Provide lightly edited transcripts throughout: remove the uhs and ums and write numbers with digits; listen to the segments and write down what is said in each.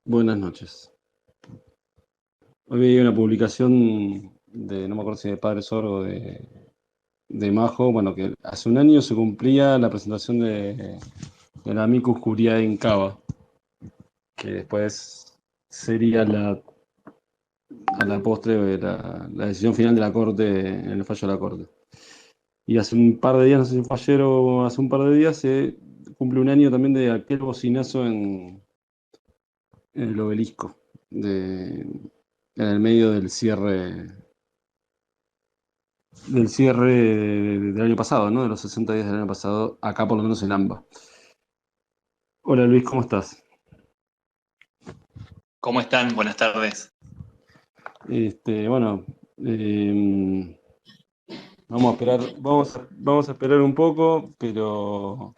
Buenas noches. Hoy vi una publicación de, no me acuerdo si de Padre Sordo o de Majo, bueno, que hace un año se cumplía la presentación de la Amicus Curiae in Cava, que después sería a la postre la decisión final de la Corte, en el fallo de la Corte. Y hace un par de días, no sé si fue ayer o hace un par de días, se cumple un año también de aquel bocinazo en el obelisco, en el medio del cierre del año pasado, ¿no? De los 60 días del año pasado, acá por lo menos en AMBA. Hola Luis, ¿cómo estás? ¿Cómo están? Buenas tardes. Bueno, eh, vamos a esperar, vamos a esperar un poco, pero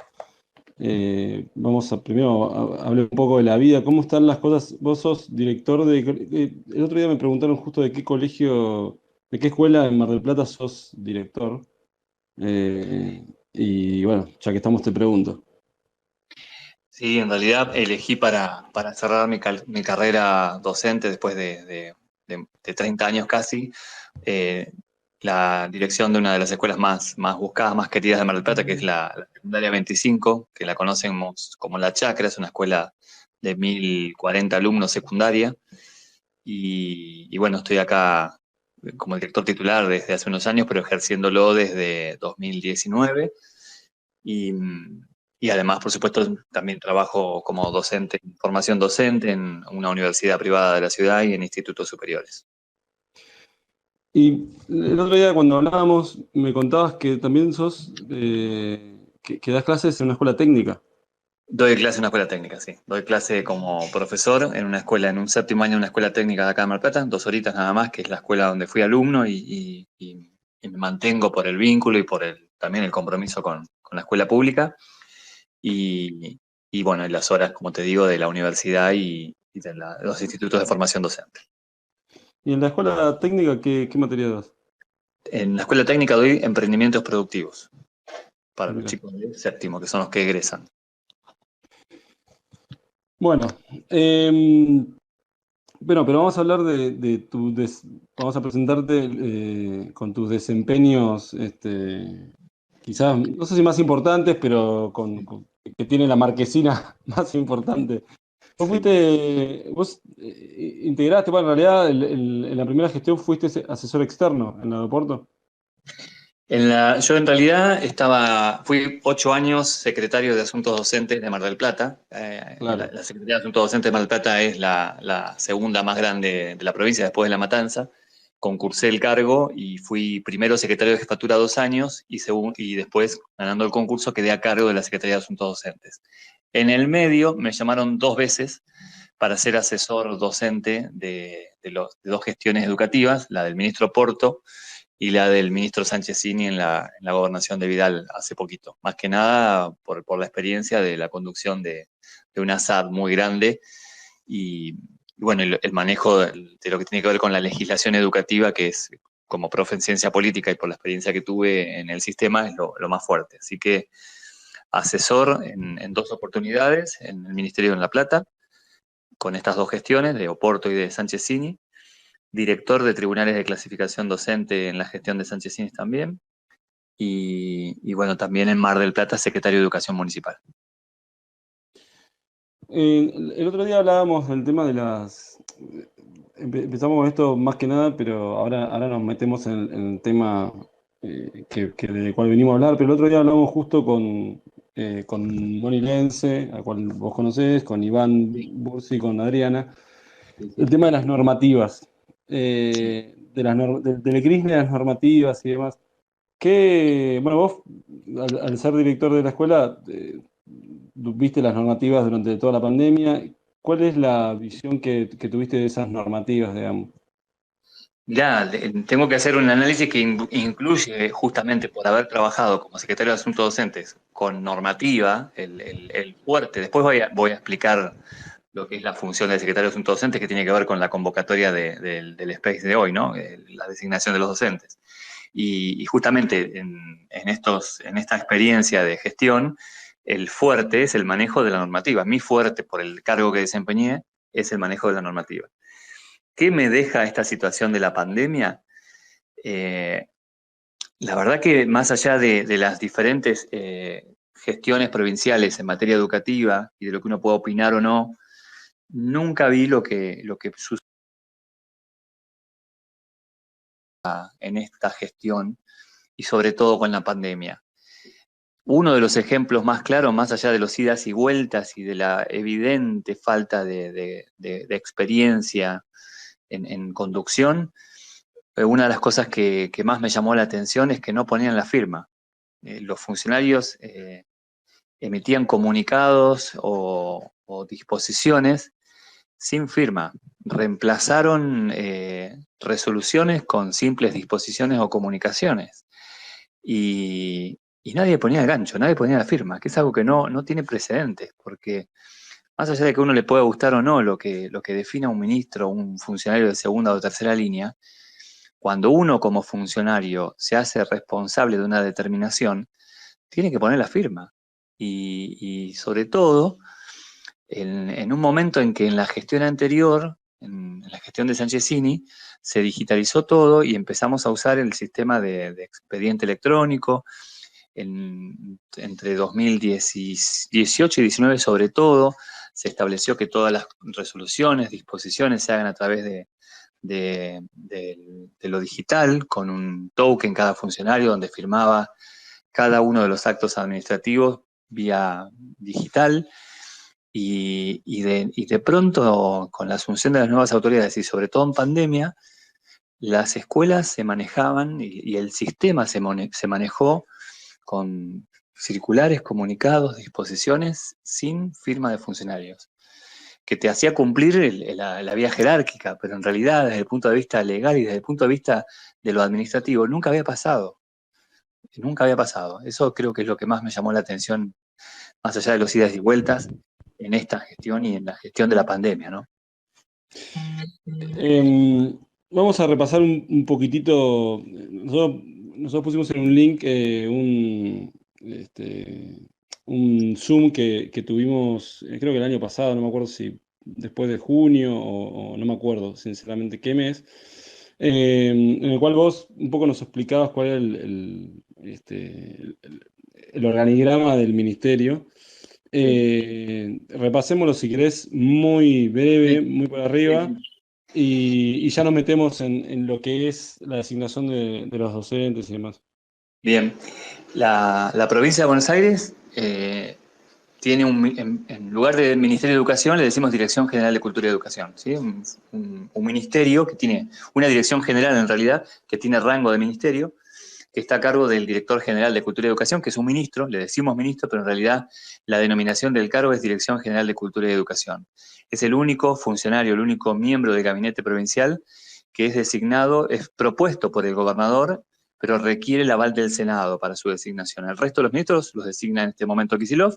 vamos a primero hablar un poco de la vida. ¿Cómo están las cosas? Vos sos director el otro día me preguntaron justo de qué colegio, de qué escuela en Mar del Plata sos director. Y bueno, ya que estamos te pregunto. Sí, en realidad elegí para cerrar mi carrera docente después de 30 años casi, eh, la dirección de una de las escuelas más buscadas, más queridas de Mar del Plata, que es la secundaria 25, que la conocemos como La Chacra, es una escuela de 1040 alumnos secundaria. Y bueno, estoy acá como director titular desde hace unos años, pero ejerciéndolo desde 2019. Y, y además, por supuesto, también trabajo como docente, en formación docente en una universidad privada de la ciudad y en institutos superiores. Y el otro día cuando hablábamos me contabas que también sos, que das clases en una escuela técnica. Doy clase en una escuela técnica, sí. Doy clase como profesor en una escuela, en un séptimo año de una escuela técnica de acá de Mar del Plata, 2 horitas nada más, que es la escuela donde fui alumno y me mantengo por el vínculo y por también el compromiso con la escuela pública. Y, y bueno, en las horas, como te digo, de la universidad y de los institutos de formación docente. Y en la escuela técnica, ¿qué materia das? En la escuela técnica doy emprendimientos productivos para los Mirá. chicos de séptimo, que son los que egresan. Bueno, eh, bueno, pero vamos a hablar vamos a presentarte con tus desempeños, quizás, no sé si más importantes, pero que tiene la marquesina más Sí, importante. sí. Vos integraste, bueno, en realidad en la primera gestión fuiste asesor externo en el aeropuerto. Yo en realidad fui 8 años secretario de Asuntos Docentes de Mar del Plata. La, Claro. la Secretaría de Asuntos Docentes de Mar del Plata es la segunda más grande de la provincia después de La Matanza. Concursé el cargo y fui primero secretario de Jefatura 2 años y después, ganando el concurso, quedé a cargo de la Secretaría de Asuntos Docentes. En el medio me llamaron 2 veces para ser asesor docente de 2 gestiones educativas, la del ministro Porto y la del ministro Sanchezini en la gobernación de Vidal hace poquito. Más que nada por la experiencia de la conducción de una SAD muy grande y bueno, el manejo de lo que tiene que ver con la legislación educativa, que es como profe en ciencia política y por la experiencia que tuve en el sistema, es lo más fuerte. Así que asesor en 2 oportunidades en el Ministerio de La Plata, con estas 2 gestiones, de Oporto y de Sanchezini, director de tribunales de clasificación docente en la gestión de Sanchezini también, y bueno, también en Mar del Plata, secretario de Educación Municipal. El otro día hablábamos del tema Empezamos con esto más que nada, pero ahora nos metemos en el tema del cual venimos a hablar. Pero el otro día hablamos justo con Moni Lenze, a cual vos conocés, con Iván Sí, Bursi, con Adriana, sí, el sí. tema de las normativas, Sí. del crisme de las normativas y demás. Bueno, vos, al ser director de la escuela, viste las normativas durante toda la pandemia. ¿Cuál es la visión que tuviste de esas normativas, digamos? Ya, tengo que hacer un análisis que incluye, justamente por haber trabajado como secretario de Asuntos Docentes con normativa, el fuerte. Después voy a explicar lo que es la función del secretario de Asuntos Docentes, que tiene que ver con la convocatoria del Space de hoy, ¿no? La designación de los docentes. Y justamente en esta experiencia de gestión, el fuerte es el manejo de la normativa. Mi fuerte, por el cargo que desempeñé, es el manejo de la normativa. ¿Qué me deja esta situación de la pandemia? La verdad que más allá de las diferentes gestiones provinciales en materia educativa y de lo que uno pueda opinar o no, nunca vi lo que sucede en esta gestión y sobre todo con la pandemia. Uno de los ejemplos más claros, más allá de los idas y vueltas y de la evidente falta de experiencia en conducción, una de las cosas que más me llamó la atención es que no ponían la firma. Los funcionarios emitían comunicados o disposiciones sin firma. Reemplazaron resoluciones con simples disposiciones o comunicaciones. Y nadie ponía el gancho, nadie ponía la firma, que es algo que no tiene precedentes, porque más allá de que a uno le pueda gustar o no lo que defina un ministro o un funcionario de segunda o tercera línea, cuando uno como funcionario se hace responsable de una determinación, tiene que poner la firma. Y sobre todo, en un momento en que en la gestión anterior, en la gestión de Sanchezini, se digitalizó todo y empezamos a usar el sistema de expediente electrónico, entre 2018 y 2019 sobre todo, se estableció que todas las resoluciones, disposiciones se hagan a través de lo digital, con un token cada funcionario donde firmaba cada uno de los actos administrativos vía digital. Y de pronto, con la asunción de las nuevas autoridades y sobre todo en pandemia, las escuelas se manejaban y el sistema se manejó con circulares, comunicados, disposiciones sin firma de funcionarios, que te hacía cumplir la vía jerárquica, pero en realidad desde el punto de vista legal y desde el punto de vista de lo administrativo nunca había pasado. Nunca había pasado. Eso creo que es lo que más me llamó la atención, más allá de los idas y vueltas, en esta gestión y en la gestión de la pandemia, ¿no? Vamos a repasar un poquitito. Nosotros pusimos en un link un Zoom que tuvimos, creo que el año pasado, no me acuerdo si después de junio o no me acuerdo sinceramente qué mes, en el cual vos un poco nos explicabas cuál era el organigrama del ministerio. Repasémoslo si querés muy breve, muy por arriba, y ya nos metemos en lo que es la designación de los docentes y demás. Bien, la provincia de Buenos Aires tiene en lugar de Ministerio de Educación, le decimos Dirección General de Cultura y Educación, ¿sí? Un ministerio que tiene, una dirección general en realidad, que tiene rango de ministerio, que está a cargo del Director General de Cultura y Educación, que es un ministro, le decimos ministro, pero en realidad la denominación del cargo es Dirección General de Cultura y Educación. Es el único funcionario, el único miembro del gabinete provincial que es designado, es propuesto por el gobernador, pero requiere el aval del Senado para su designación. El resto de los ministros los designa en este momento Kicillof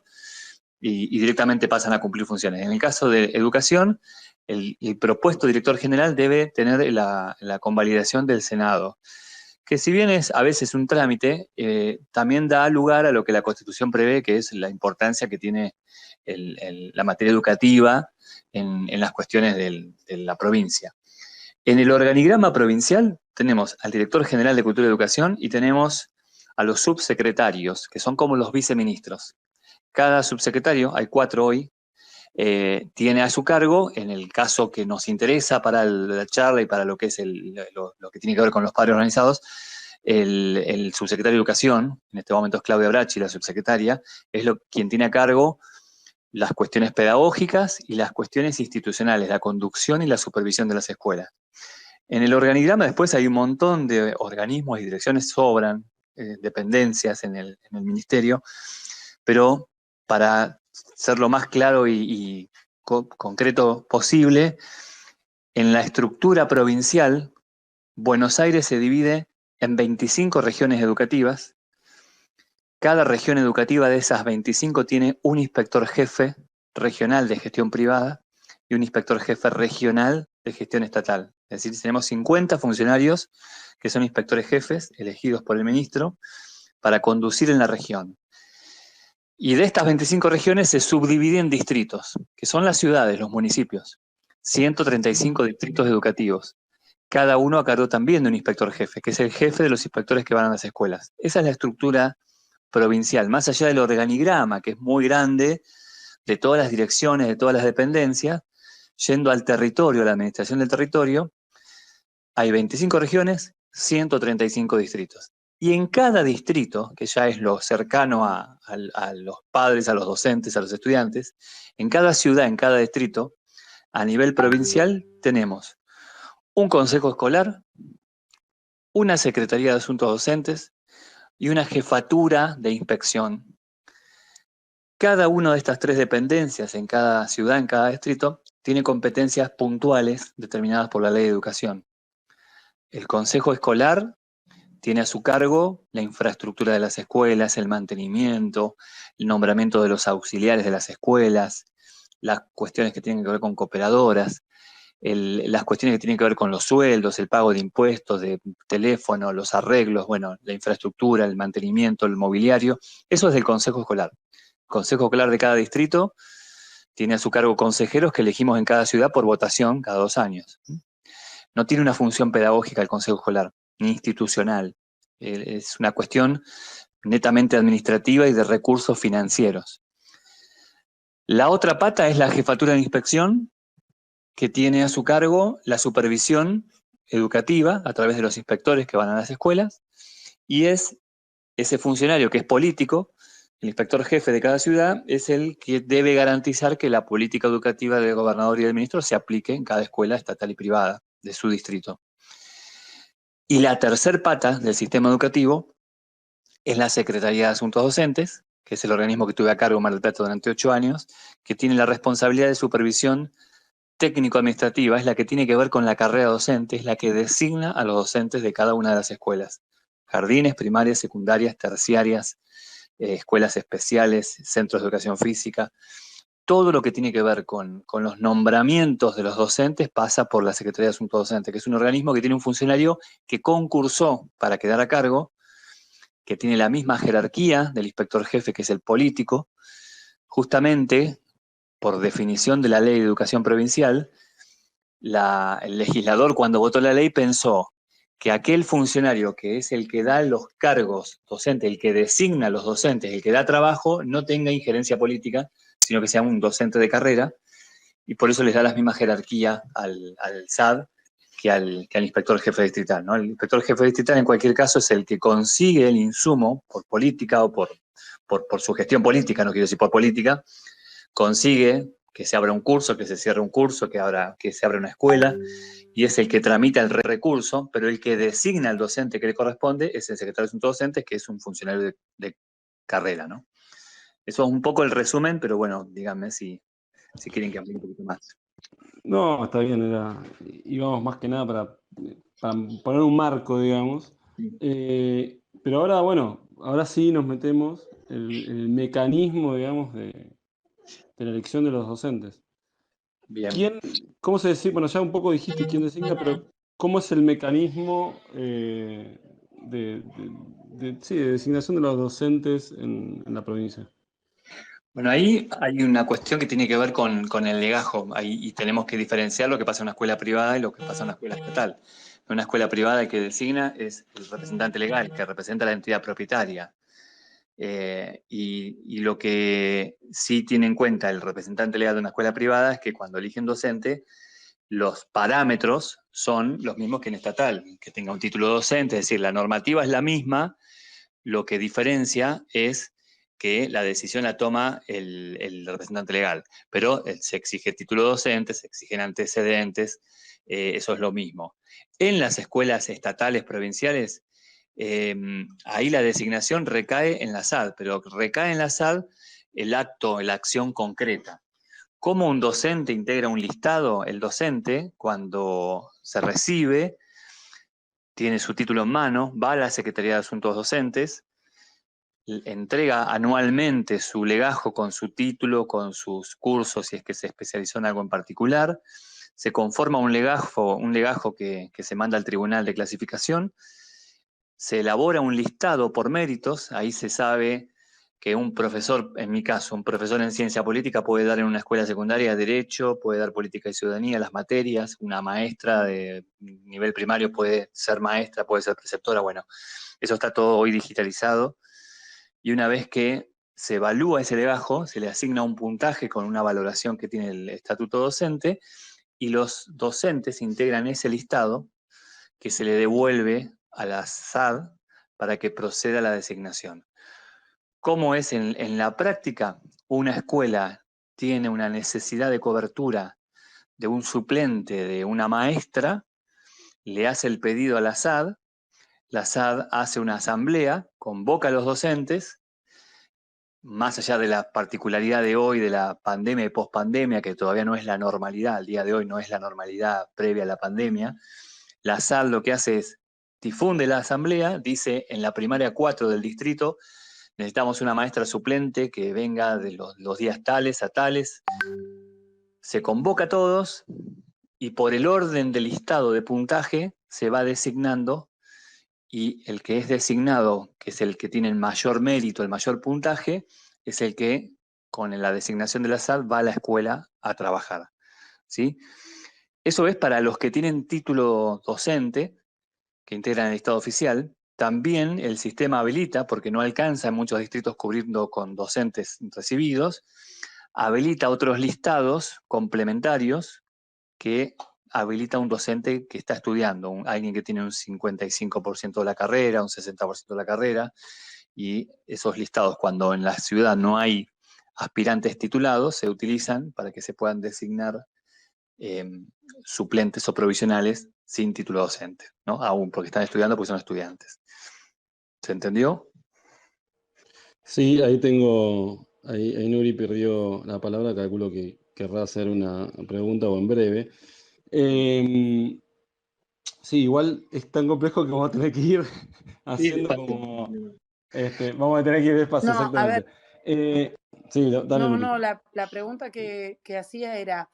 y directamente pasan a cumplir funciones. En el caso de Educación, el propuesto director general debe tener la convalidación del Senado, que si bien es a veces un trámite, también da lugar a lo que la Constitución prevé, que es la importancia que tiene la materia educativa en las cuestiones de la provincia. En el organigrama provincial tenemos al director general de Cultura y Educación y tenemos a los subsecretarios, que son como los viceministros. Cada subsecretario, hay 4 hoy, tiene a su cargo, en el caso que nos interesa para la charla y para lo que es lo que tiene que ver con los padres organizados, el subsecretario de Educación, en este momento es Claudia Bracci, la subsecretaria, es quien tiene a cargo las cuestiones pedagógicas y las cuestiones institucionales, la conducción y la supervisión de las escuelas. En el organigrama después hay un montón de organismos y direcciones, sobran dependencias en el ministerio, pero para ser lo más claro y concreto posible, en la estructura provincial, Buenos Aires se divide en 25 regiones educativas. Cada región educativa de esas 25 tiene un inspector jefe regional de gestión privada y un inspector jefe regional de gestión estatal. Es decir, tenemos 50 funcionarios que son inspectores jefes elegidos por el ministro para conducir en la región. Y de estas 25 regiones se subdividen distritos, que son las ciudades, los municipios. 135 distritos educativos, cada uno a cargo también de un inspector jefe, que es el jefe de los inspectores que van a las escuelas. Esa es la estructura provincial, más allá del organigrama, que es muy grande, de todas las direcciones, de todas las dependencias, yendo al territorio, a la administración del territorio, hay 25 regiones, 135 distritos. Y en cada distrito, que ya es lo cercano a los padres, a los docentes, a los estudiantes, en cada ciudad, en cada distrito, a nivel provincial, tenemos un consejo escolar, una secretaría de asuntos docentes y una jefatura de inspección. Cada una de estas tres dependencias en cada ciudad, en cada distrito, tiene competencias puntuales determinadas por la ley de educación. El consejo escolar tiene a su cargo la infraestructura de las escuelas, el mantenimiento, el nombramiento de los auxiliares de las escuelas, las cuestiones que tienen que ver con cooperadoras, las cuestiones que tienen que ver con los sueldos, el pago de impuestos, de teléfono, los arreglos, bueno, la infraestructura, el mantenimiento, el mobiliario. Eso es del consejo escolar. El consejo escolar de cada distrito tiene a su cargo consejeros que elegimos en cada ciudad por votación cada 2 años. No tiene una función pedagógica el consejo escolar, ni institucional. Es una cuestión netamente administrativa y de recursos financieros. La otra pata es la jefatura de inspección, que tiene a su cargo la supervisión educativa a través de los inspectores que van a las escuelas, y es ese funcionario que es político, el inspector jefe de cada ciudad, es el que debe garantizar que la política educativa del gobernador y del ministro se aplique en cada escuela estatal y privada de su distrito. Y la tercer pata del sistema educativo es la Secretaría de Asuntos Docentes, que es el organismo que tuve a cargo en Mar del Plata durante 8 años, que tiene la responsabilidad de supervisión técnico-administrativa, es la que tiene que ver con la carrera docente, es la que designa a los docentes de cada una de las escuelas. Jardines, primarias, secundarias, terciarias, escuelas especiales, centros de educación física. Todo lo que tiene que ver con los nombramientos de los docentes pasa por la Secretaría de Asuntos Docentes, que es un organismo que tiene un funcionario que concursó para quedar a cargo, que tiene la misma jerarquía del inspector jefe, que es el político, justamente por definición de la Ley de Educación Provincial. El legislador, cuando votó la ley, pensó que aquel funcionario que es el que da los cargos docentes, el que designa a los docentes, el que da trabajo, no tenga injerencia política, sino que sea un docente de carrera, y por eso les da la misma jerarquía al SAD que al inspector jefe distrital, ¿no? El inspector jefe distrital, en cualquier caso, es el que consigue el insumo por política o por su gestión política, no quiero decir por política, consigue que se abra un curso, que se cierre un curso, que se abra una escuela, y es el que tramita el recurso, pero el que designa al docente que le corresponde es el secretario de Asuntos Docentes, que es un funcionario de carrera, ¿no? Eso es un poco el resumen, pero bueno, díganme si quieren que amplíe un poquito más. No, está bien, íbamos más que nada para poner un marco, digamos. Pero ahora, bueno, ahora sí nos metemos el mecanismo, digamos, de la elección de los docentes. Bien. ¿Cómo se decide? Bueno, ya un poco dijiste quién designa, pero ¿cómo es el mecanismo sí, de designación de los docentes en la provincia? Bueno, ahí hay una cuestión que tiene que ver con el legajo, y tenemos que diferenciar lo que pasa en una escuela privada y lo que pasa en una escuela estatal. En una escuela privada el que designa es el representante legal, que representa a la entidad propietaria. Y lo que sí tiene en cuenta el representante legal de una escuela privada es que cuando eligen docente, los parámetros son los mismos que en estatal, que tenga un título docente, es decir, la normativa es la misma, lo que diferencia es que la decisión la toma el representante legal, pero se exige título docente, se exigen antecedentes, eso es lo mismo. En las escuelas estatales, provinciales, ahí la designación recae en la SAD, pero recae en la SAD el acto, la acción concreta. ¿Cómo un docente integra un listado? El docente, cuando se recibe, tiene su título en mano, va a la Secretaría de Asuntos Docentes, entrega anualmente su legajo con su título, con sus cursos, si es que se especializó en algo en particular, se conforma un legajo que se manda al Tribunal de Clasificación, se elabora un listado por méritos, ahí se sabe que un profesor, en mi caso, un profesor en ciencia política puede dar en una escuela secundaria derecho, puede dar política y ciudadanía, las materias, una maestra de nivel primario puede ser maestra, puede ser preceptora, bueno, eso está todo hoy digitalizado, y una vez que se evalúa ese legajo, se le asigna un puntaje con una valoración que tiene el estatuto docente, y los docentes integran ese listado que se le devuelve a la SAD para que proceda a la designación. ¿Cómo es en la práctica? Una escuela tiene una necesidad de cobertura de un suplente, de una maestra, le hace el pedido a la SAD hace una asamblea, convoca a los docentes, más allá de la particularidad de hoy, de la pandemia y pospandemia, que todavía no es la normalidad, al día de hoy no es la normalidad previa a la pandemia, la SAD lo que hace es difunde la asamblea, dice en la primaria 4 del distrito, necesitamos una maestra suplente que venga de los días tales a tales. Se convoca a todos y por el orden del listado de puntaje se va designando, y el que es designado, que es el que tiene el mayor mérito, el mayor puntaje, es el que con la designación de la SAD va a la escuela a trabajar, ¿sí? Eso es para los que tienen título docente, que integran el Estado oficial. También el sistema habilita, porque no alcanza en muchos distritos cubriendo con docentes recibidos, habilita otros listados complementarios que habilita un docente que está estudiando, alguien que tiene un 55% de la carrera, un 60% de la carrera, y esos listados, cuando en la ciudad no hay aspirantes titulados, se utilizan para que se puedan designar suplentes o provisionales sin título docente, ¿no? Aún porque están estudiando porque son estudiantes. ¿Se entendió? Sí, ahí tengo, ahí Nuri perdió la palabra, calculo que querrá hacer una pregunta o en breve. Sí, igual es tan complejo que vamos a tener que ir Sí, haciendo despacio. como, vamos a tener que ir despacio, No, a exactamente. ver, Sí, dale, no, Nuri. no, la pregunta que hacía era,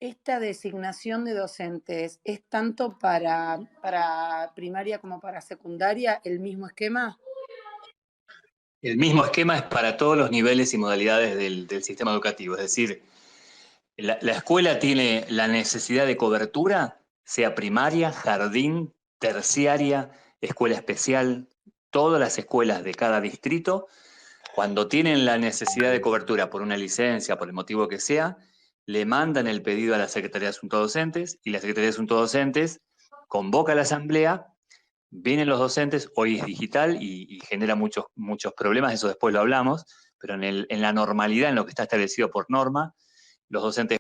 ¿esta designación de docentes es tanto para primaria como para secundaria el mismo esquema? El mismo esquema es para todos los niveles y modalidades del sistema educativo, es decir, la escuela tiene la necesidad de cobertura, sea primaria, jardín, terciaria, escuela especial, todas las escuelas de cada distrito, cuando tienen la necesidad de cobertura por una licencia, por el motivo que sea, le mandan el pedido a la Secretaría de Asuntos Docentes, y la Secretaría de Asuntos Docentes convoca a la asamblea, vienen los docentes, hoy es digital y genera muchos problemas, eso después lo hablamos, pero en la normalidad, en lo que está establecido por norma, los docentes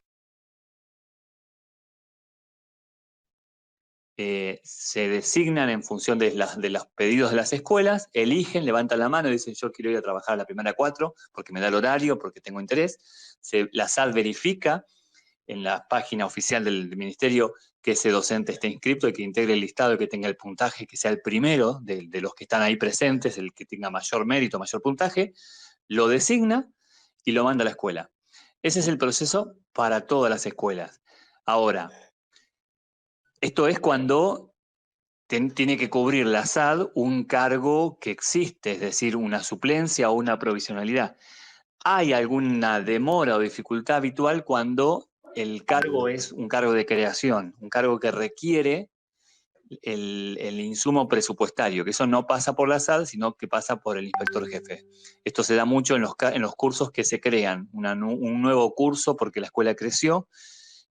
se designan en función de los pedidos de las escuelas, eligen, levantan la mano y dicen yo quiero ir a trabajar a la primaria 4 porque me da el horario, porque tengo interés. La SAD verifica en la página oficial del ministerio que ese docente esté inscrito y que integre el listado y que tenga el puntaje, que sea el primero de los que están ahí presentes, el que tenga mayor mérito, mayor puntaje, lo designa y lo manda a la escuela. Ese es el proceso para todas las escuelas. Ahora, esto es cuando tiene que cubrir la SAD un cargo que existe, es decir, una suplencia o una provisionalidad. Hay alguna demora o dificultad habitual cuando el cargo es un cargo de creación, un cargo que requiere el insumo presupuestario, que eso no pasa por la SAD, sino que pasa por el inspector jefe. Esto se da mucho en los cursos que se crean, un nuevo curso porque la escuela creció.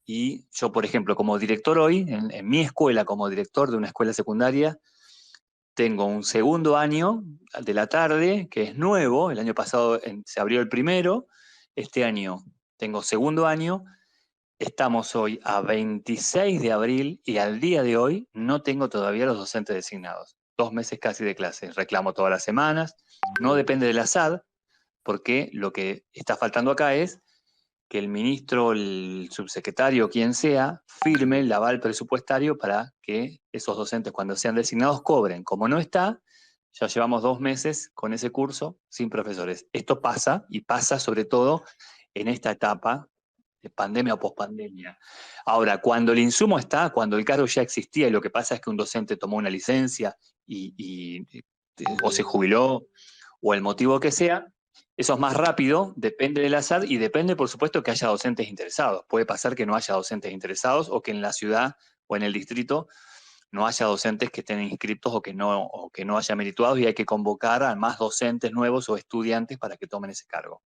Y yo, por ejemplo, como director hoy, en mi escuela, como director de una escuela secundaria, tengo un segundo año de la tarde, que es nuevo, el año pasado se abrió el primero, este año tengo segundo año, estamos hoy a 26 de abril y al día de hoy no tengo todavía los docentes designados. 2 meses casi de clase, reclamo todas las semanas, no depende de la SAD, porque lo que está faltando acá es que el ministro, el subsecretario, quien sea, firme el aval presupuestario para que esos docentes, cuando sean designados, cobren. Como no está, ya llevamos 2 meses con ese curso sin profesores. Esto pasa, y pasa sobre todo en esta etapa de pandemia o pospandemia. Ahora, cuando el insumo está, cuando el cargo ya existía, y lo que pasa es que un docente tomó una licencia o se jubiló, o el motivo que sea, Eso es más rápido, depende del SAD y depende, por supuesto, que haya docentes interesados. Puede pasar que no haya docentes interesados o que en la ciudad o en el distrito no haya docentes que estén inscriptos o que no haya merituados y hay que convocar a más docentes nuevos o estudiantes para que tomen ese cargo.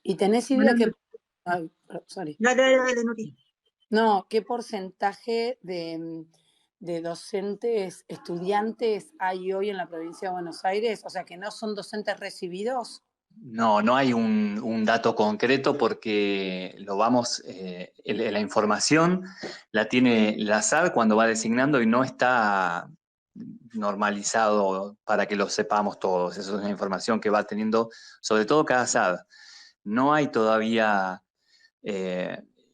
¿Y tenés idea que... Ay, sorry. Dale, Nuri. No, ¿qué porcentaje de docentes, estudiantes hay hoy en la provincia de Buenos Aires? O sea, que no son docentes recibidos. No hay un dato concreto porque la información la tiene la SAD cuando va designando y no está normalizado para que lo sepamos todos. Eso es una información que va teniendo, sobre todo cada SAD. No hay todavía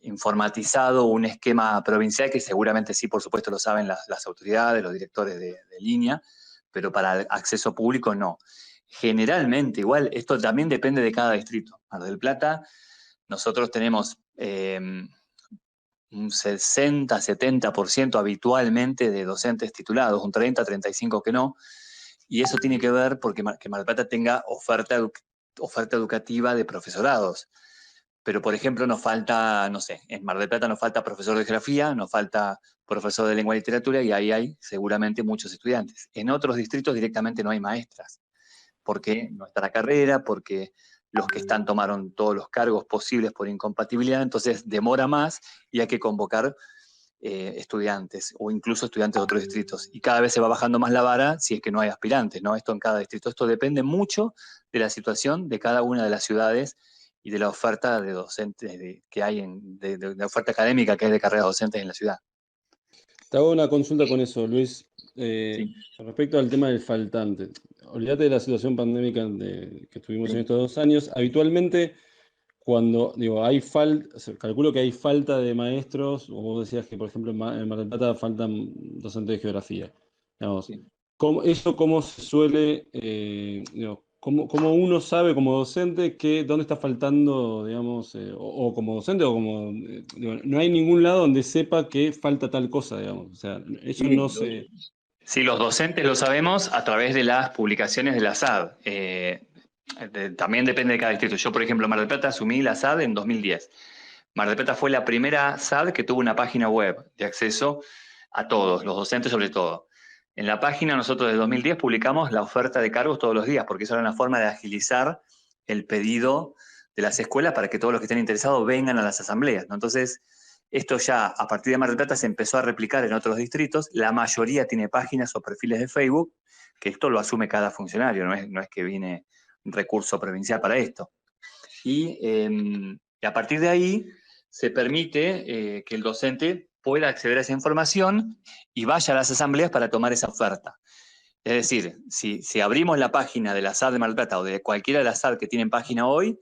informatizado un esquema provincial, que seguramente sí, por supuesto, lo saben las autoridades, los directores de línea, pero para el acceso público no. Generalmente, igual, esto también depende de cada distrito. Mar del Plata, nosotros tenemos un 60-70% habitualmente de docentes titulados, un 30-35% que no, y eso tiene que ver porque que Mar del Plata tenga oferta educativa de profesorados. Pero, por ejemplo, nos falta, no sé, en Mar del Plata nos falta profesor de geografía, nos falta profesor de lengua y literatura, y ahí hay seguramente muchos estudiantes. En otros distritos directamente no hay maestras, porque no está la carrera, porque los que están tomaron todos los cargos posibles por incompatibilidad, entonces demora más y hay que convocar estudiantes o incluso estudiantes de otros distritos. Y cada vez se va bajando más la vara si es que no hay aspirantes, ¿no? Esto en cada distrito. Esto depende mucho de la situación de cada una de las ciudades y de la oferta de docentes que hay, de la oferta académica que hay de carreras docentes en la ciudad. Te hago una consulta con eso, Luis. Sí. Respecto al tema del faltante. Olvídate de la situación pandémica que tuvimos en estos 2 años. Habitualmente, cuando hay calculo que hay falta de maestros, o vos decías que, por ejemplo, en Mar del Plata faltan docentes de geografía. Digamos, Sí. ¿Cómo se suele, cómo uno sabe como docente dónde está faltando, digamos, o como docente o como, no hay ningún lado donde sepa que falta tal cosa, digamos? O sea, eso no se... Sí, los docentes lo sabemos a través de las publicaciones de la SAD. También depende de cada distrito. Yo, por ejemplo, en Mar del Plata asumí la SAD en 2010. Mar del Plata fue la primera SAD que tuvo una página web de acceso a todos, los docentes sobre todo. En la página nosotros desde 2010 publicamos la oferta de cargos todos los días, porque eso era una forma de agilizar el pedido de las escuelas para que todos los que estén interesados vengan a las asambleas, ¿no? Entonces, esto ya a partir de Mar del Plata se empezó a replicar en otros distritos. La mayoría tiene páginas o perfiles de Facebook, que esto lo asume cada funcionario, no es que viene un recurso provincial para esto. Y a partir de ahí se permite que el docente pueda acceder a esa información y vaya a las asambleas para tomar esa oferta. Es decir, si abrimos la página de la SAD de Mar del Plata o de cualquiera de las SAD que tienen página hoy,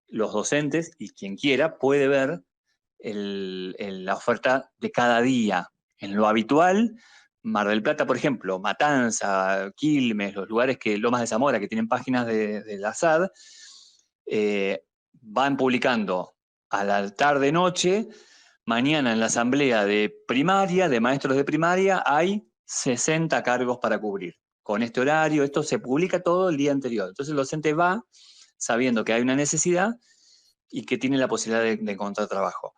los docentes y quien quiera puede ver la oferta de cada día. En lo habitual, Mar del Plata, por ejemplo, Matanza, Quilmes, los lugares Lomas de Zamora, que tienen páginas de la SAD, van publicando a la tarde-noche. Mañana en la asamblea de primaria, de maestros de primaria, hay 60 cargos para cubrir. Con este horario, esto se publica todo el día anterior. Entonces el docente va sabiendo que hay una necesidad y que tiene la posibilidad de encontrar trabajo.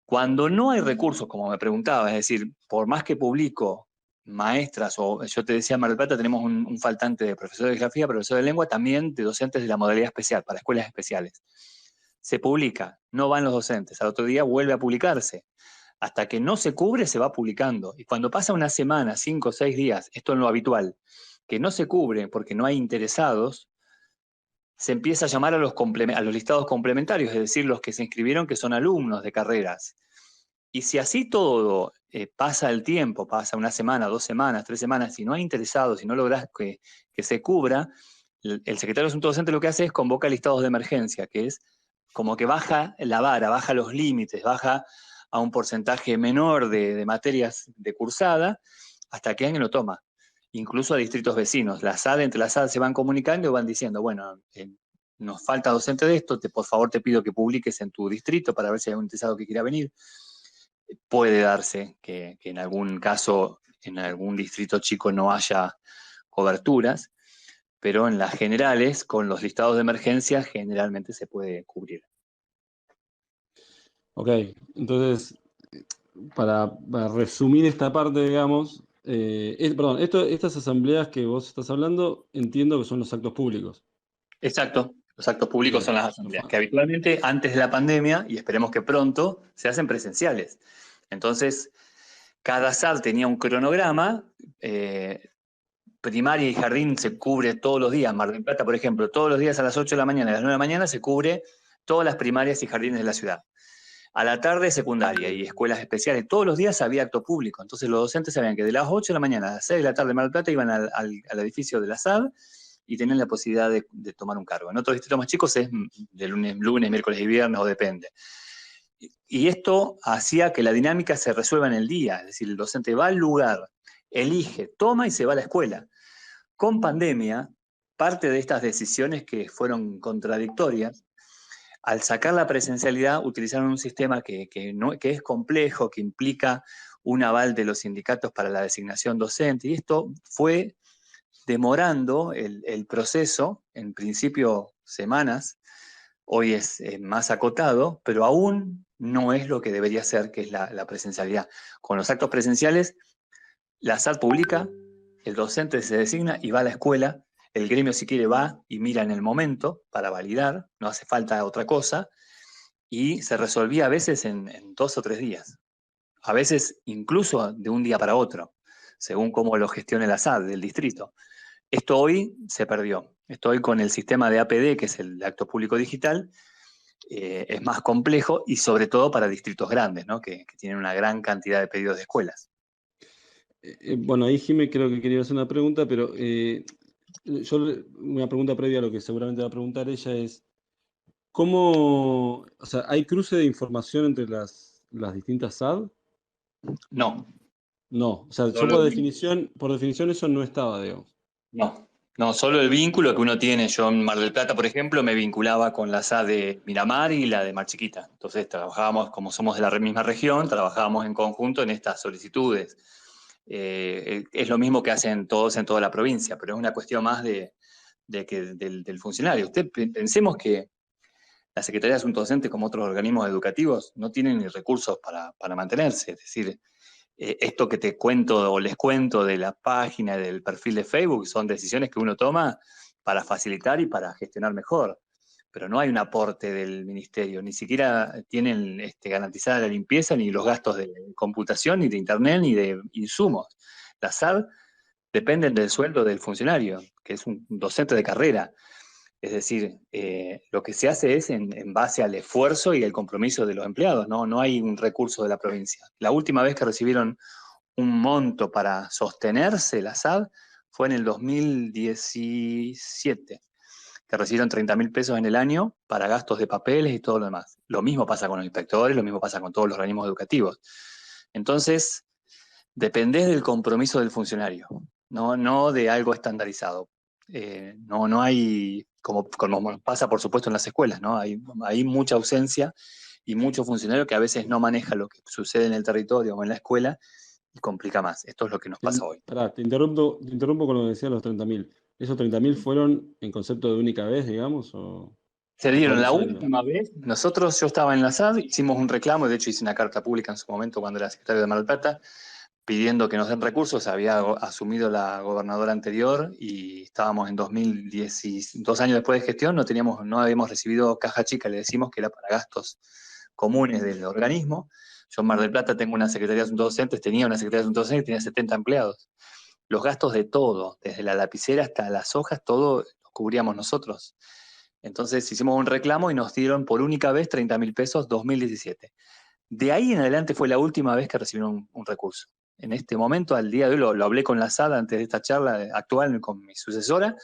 Cuando no hay recursos, como me preguntaba, es decir, por más que publico maestras, o yo te decía, en Mar del Plata tenemos un faltante de profesor de geografía, profesor de lengua, también de docentes de la modalidad especial, para escuelas especiales. Se publica, no van los docentes, al otro día vuelve a publicarse. Hasta que no se cubre, se va publicando. Y cuando pasa una semana, 5 o 6 días, esto es lo habitual, que no se cubre porque no hay interesados, se empieza a llamar a los listados complementarios, es decir, los que se inscribieron que son alumnos de carreras. Y si así todo pasa el tiempo, pasa una semana, 2 semanas, 3 semanas, si no hay interesados, si no lográs que se cubra, el secretario de Asuntos Docentes lo que hace es convoca listados de emergencia, que es como que baja la vara, baja los límites, baja a un porcentaje menor de materias de cursada, hasta que alguien lo toma. Incluso a distritos vecinos. Entre las SAD se van comunicando y van diciendo, bueno, nos falta docente de esto, por favor te pido que publiques en tu distrito para ver si hay un interesado que quiera venir. Puede darse que en algún caso, en algún distrito chico no haya coberturas, pero en las generales, con los listados de emergencia, generalmente se puede cubrir. Ok, entonces, para resumir esta parte, digamos, perdón, estas asambleas que vos estás hablando, entiendo que son los actos públicos. Exacto, los actos públicos Bien. son las asambleas, que habitualmente antes de la pandemia, y esperemos que pronto, se hacen presenciales. Entonces, cada SAD tenía un cronograma, primaria y jardín se cubre todos los días. Mar del Plata, por ejemplo, todos los días a las 8 de la mañana y a las 9 de la mañana se cubre todas las primarias y jardines de la ciudad. A la tarde, secundaria y escuelas especiales. Todos los días había acto público. Entonces los docentes sabían que de las 8 de la mañana a las 6 de la tarde en Mar del Plata iban al edificio de la SAD y tenían la posibilidad de tomar un cargo. En otros distritos más chicos es de lunes, miércoles y viernes, o depende. Y esto hacía que la dinámica se resuelva en el día. Es decir, el docente va al lugar, elige, toma y se va a la escuela. Con pandemia, parte de estas decisiones que fueron contradictorias, al sacar la presencialidad, utilizaron un sistema que es complejo, que implica un aval de los sindicatos para la designación docente, y esto fue demorando el proceso, en principio semanas, hoy es más acotado, pero aún no es lo que debería ser, que es la presencialidad. Con los actos presenciales, la SAD publica, el docente se designa y va a la escuela, el gremio si quiere va y mira en el momento para validar, no hace falta otra cosa, y se resolvía a veces en 2 o 3 días, a veces incluso de un día para otro, según cómo lo gestione la SAD del distrito. Esto hoy se perdió. Esto hoy con el sistema de APD, que es el acto público digital, es más complejo y sobre todo para distritos grandes, ¿no? que tienen una gran cantidad de pedidos de escuelas. Bueno, ahí Jimé creo que quería hacer una pregunta, pero una pregunta previa a lo que seguramente va a preguntar ella es, ¿cómo, o sea, hay cruce de información entre las distintas SAD? No. No, o sea, yo Solo por definición eso no estaba, digamos. No, solo el vínculo que uno tiene. Yo en Mar del Plata, por ejemplo, me vinculaba con la SAD de Miramar y la de Mar Chiquita. Entonces trabajábamos, como somos de la misma región, trabajábamos en conjunto en estas solicitudes. Es lo mismo que hacen todos en toda la provincia, pero es una cuestión más del funcionario. Pensemos que la Secretaría de Asuntos Docentes, como otros organismos educativos, no tienen ni recursos para mantenerse. Es decir, esto que te cuento o les cuento de la página, del perfil de Facebook, son decisiones que uno toma para facilitar y para gestionar mejor. Pero no hay un aporte del ministerio, ni siquiera tienen garantizada la limpieza, ni los gastos de computación, ni de internet, ni de insumos. La SAD dependen del sueldo del funcionario, que es un docente de carrera. Es decir, lo que se hace es en base al esfuerzo y el compromiso de los empleados, ¿no? No hay un recurso de la provincia. La última vez que recibieron un monto para sostenerse la SAD fue en el 2017, que recibieron 30.000 pesos en el año para gastos de papeles y todo lo demás. Lo mismo pasa con los inspectores, lo mismo pasa con todos los organismos educativos. Entonces, dependés del compromiso del funcionario, no de algo estandarizado. No hay, como pasa por supuesto en las escuelas, ¿no? Hay mucha ausencia y mucho funcionario que a veces no maneja lo que sucede en el territorio o en la escuela y complica más. Esto es lo que nos pasa hoy. Pará, te interrumpo con lo que decía los 30.000. ¿Esos 30.000 fueron en concepto de única vez, digamos? Se dieron la ¿Cuáles eran última vez. Yo estaba en la SAD, hicimos un reclamo, de hecho hice una carta pública en su momento cuando era secretario de Mar del Plata, pidiendo que nos den recursos. Había asumido la gobernadora anterior y estábamos en 2010, 2 años después de gestión, no habíamos recibido caja chica, le decimos que era para gastos comunes del organismo. Yo en Mar del Plata tenía una Secretaría de Asuntos Docentes, y tenía 70 empleados. Los gastos de todo, desde la lapicera hasta las hojas, todo lo cubríamos nosotros. Entonces hicimos un reclamo y nos dieron por única vez 30.000 pesos 2017. De ahí en adelante fue la última vez que recibieron un recurso. En este momento, al día de hoy, lo hablé con la SAD antes de esta charla actual con mi sucesora,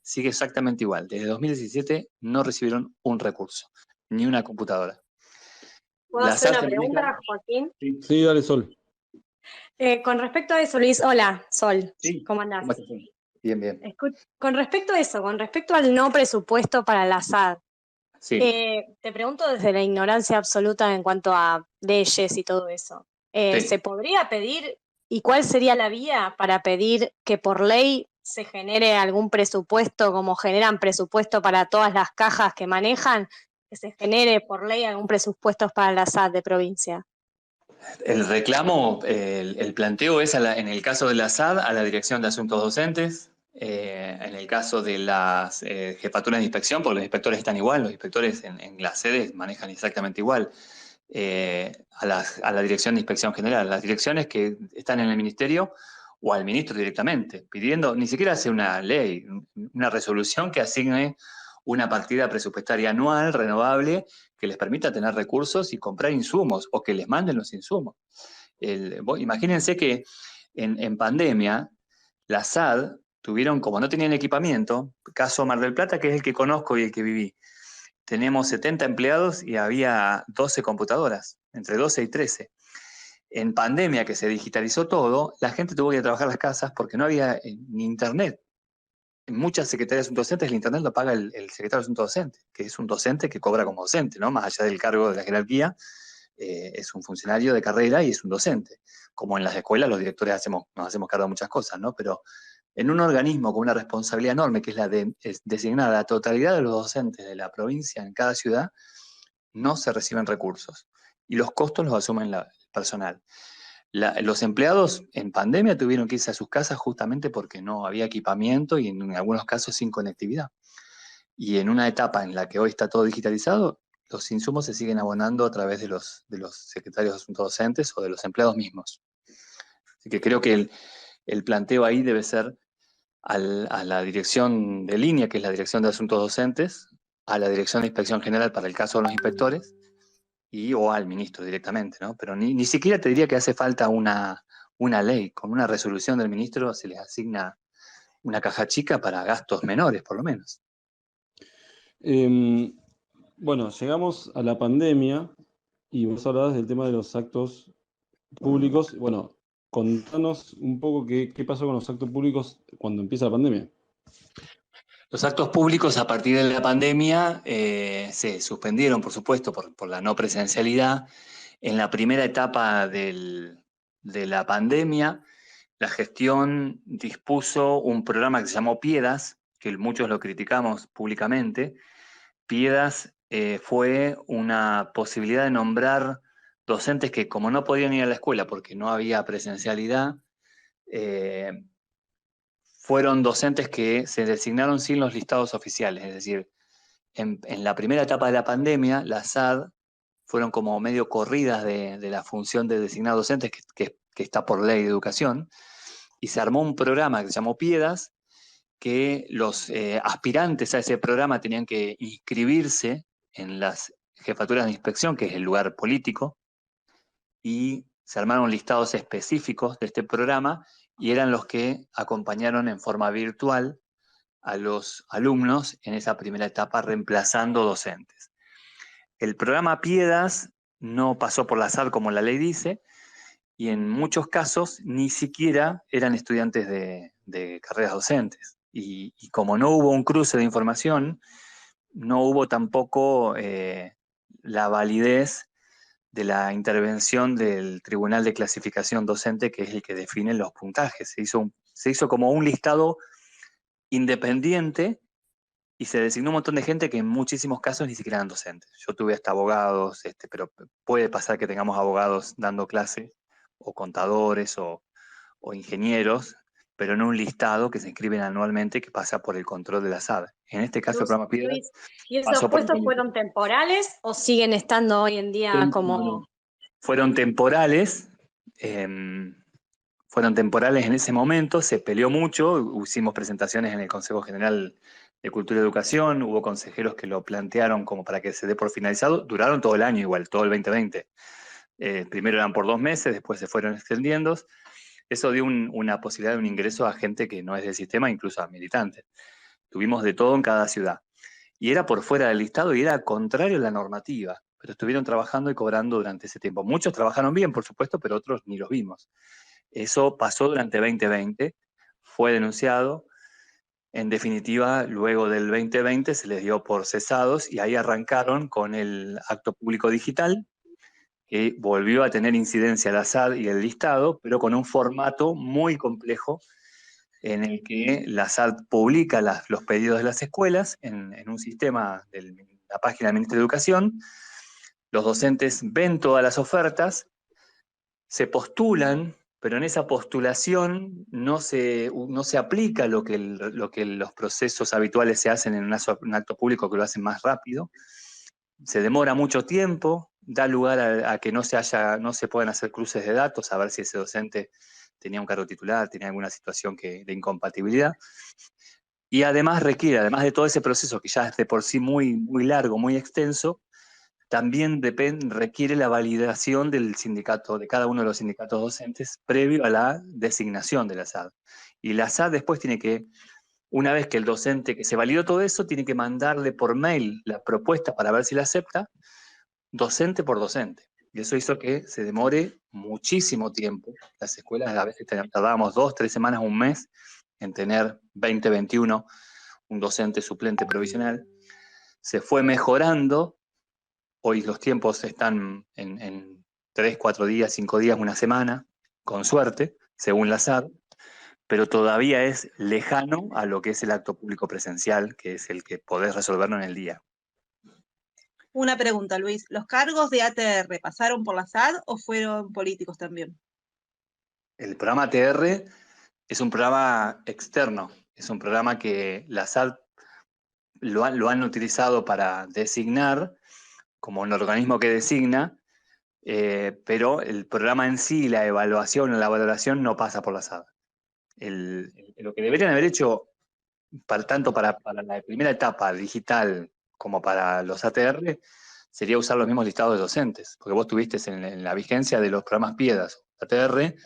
sigue exactamente igual. Desde 2017 no recibieron un recurso, ni una computadora. ¿Puedo hacer una pregunta, Joaquín? Sí, dale, Sol. Con respecto a eso, Luis, hola, Sol, Sí. ¿cómo andás? ¿Cómo estás? Bien, bien. Con respecto a eso, con respecto al no presupuesto para la SAD, Sí. te pregunto desde la ignorancia absoluta en cuanto a leyes y todo eso. Sí. ¿Se podría pedir, y cuál sería la vía para pedir que por ley se genere algún presupuesto, como generan presupuesto para todas las cajas que manejan, que se genere por ley algún presupuesto para la SAD de provincia. El reclamo, el planteo es, en el caso de la SAD, a la Dirección de Asuntos Docentes, en el caso de las jefaturas de inspección, porque los inspectores están igual, los inspectores en las sedes manejan exactamente igual, a la Dirección de Inspección General, las direcciones que están en el ministerio o al ministro directamente, pidiendo, ni siquiera hace una ley, una resolución que asigne una partida presupuestaria anual renovable que les permita tener recursos y comprar insumos o que les manden los insumos. Imagínense que en pandemia la SAD tuvieron, como no tenían equipamiento, caso Mar del Plata, que es el que conozco y el que viví, tenemos 70 empleados y había 12 computadoras, entre 12 y 13. En pandemia, que se digitalizó todo, la gente tuvo que ir a trabajar a las casas porque no había ni internet. En muchas secretarías de asuntos docentes el internet lo paga el secretario de asuntos docentes, que es un docente que cobra como docente, ¿no? Más allá del cargo de la jerarquía, es un funcionario de carrera y es un docente. Como en las escuelas los directores nos hacemos cargo de muchas cosas, ¿no? Pero en un organismo con una responsabilidad enorme, que es la de designar a la totalidad de los docentes de la provincia en cada ciudad, no se reciben recursos. Y los costos los asumen el personal. Los empleados en pandemia tuvieron que irse a sus casas justamente porque no había equipamiento y en algunos casos sin conectividad. Y en una etapa en la que hoy está todo digitalizado, los insumos se siguen abonando a través de los secretarios de asuntos docentes o de los empleados mismos. Así que creo que el planteo ahí debe ser a la dirección de línea, que es la Dirección de Asuntos Docentes, a la Dirección de Inspección General para el caso de los inspectores, o al ministro directamente, ¿no? Pero ni siquiera te diría que hace falta una ley. Con una resolución del ministro se les asigna una caja chica para gastos menores, por lo menos. Bueno, llegamos a la pandemia y vos hablabas del tema de los actos públicos. Bueno, contanos un poco qué pasó con los actos públicos cuando empieza la pandemia. Los actos públicos a partir de la pandemia se suspendieron, por supuesto, por la no presencialidad. En la primera etapa de la pandemia, la gestión dispuso un programa que se llamó Piedas, que muchos lo criticamos públicamente. Piedas fue una posibilidad de nombrar docentes que, como no podían ir a la escuela porque no había presencialidad, fueron docentes que se designaron sin los listados oficiales. Es decir, en la primera etapa de la pandemia, la SAD fueron como medio corridas de la función de designar docentes que está por ley de educación, y se armó un programa que se llamó Piedas, que los aspirantes a ese programa tenían que inscribirse en las jefaturas de inspección, que es el lugar político, y se armaron listados específicos de este programa y eran los que acompañaron en forma virtual a los alumnos en esa primera etapa reemplazando docentes. El programa Piedas no pasó por la SAD como la ley dice, y en muchos casos ni siquiera eran estudiantes de carreras docentes. Y como no hubo un cruce de información, no hubo tampoco la validez de la intervención del Tribunal de Clasificación Docente, que es el que define los puntajes. Se hizo como un listado independiente y se designó un montón de gente que en muchísimos casos ni siquiera eran docentes. Yo tuve hasta abogados, pero puede pasar que tengamos abogados dando clase, o contadores, o ingenieros, pero en un listado que se inscriben anualmente que pasa por el control de la SAD. En este caso, el programa Piedra ¿Y esos puestos fueron temporales o siguen estando hoy en día como...? Fueron temporales, en ese momento, se peleó mucho, hicimos presentaciones en el Consejo General de Cultura y Educación, hubo consejeros que lo plantearon como para que se dé por finalizado, duraron todo el año igual, todo el 2020. Primero eran por 2 meses, después se fueron extendiendo. Eso dio una posibilidad de un ingreso a gente que no es del sistema, incluso a militantes. Tuvimos de todo en cada ciudad. Y era por fuera del listado y era contrario a la normativa, pero estuvieron trabajando y cobrando durante ese tiempo. Muchos trabajaron bien, por supuesto, pero otros ni los vimos. Eso pasó durante 2020, fue denunciado. En definitiva, luego del 2020 se les dio por cesados y ahí arrancaron con el acto público digital, que volvió a tener incidencia la SAD y el listado, pero con un formato muy complejo en el que la SAD publica los pedidos de las escuelas en un sistema de la página del Ministerio de Educación. Los docentes ven todas las ofertas, se postulan, pero en esa postulación no se aplica lo que los procesos habituales se hacen en un acto público, que lo hacen más rápido. Se demora mucho tiempo, da lugar a que no se puedan hacer cruces de datos, a ver si ese docente tenía un cargo titular, tenía alguna situación de incompatibilidad. Y además además de todo ese proceso que ya es de por sí muy, muy largo, muy extenso, también requiere la validación del sindicato, de cada uno de los sindicatos docentes, previo a la designación de la SAD. Y la SAD después tiene que, una vez que el docente que se validó todo eso, tiene que mandarle por mail la propuesta para ver si la acepta, docente por docente. Y eso hizo que se demore muchísimo tiempo. Las escuelas a veces tardábamos 2, 3 semanas, un mes en tener 20, 21, un docente suplente provisional. Se fue mejorando. Hoy los tiempos están en 3, 4 días, 5 días, una semana, con suerte, según la SAD, pero todavía es lejano a lo que es el acto público presencial, que es el que podés resolverlo en el día. Una pregunta, Luis. ¿Los cargos de ATR pasaron por la SAD o fueron políticos también? El programa ATR es un programa externo, es un programa que la SAD lo han utilizado para designar como un organismo que designa, pero el programa en sí, la evaluación o la valoración no pasa por la SAD. Lo que deberían haber hecho, tanto para la primera etapa digital como para los ATR, sería usar los mismos listados de docentes, porque vos tuviste en la vigencia de los programas PIEDAS, ATR,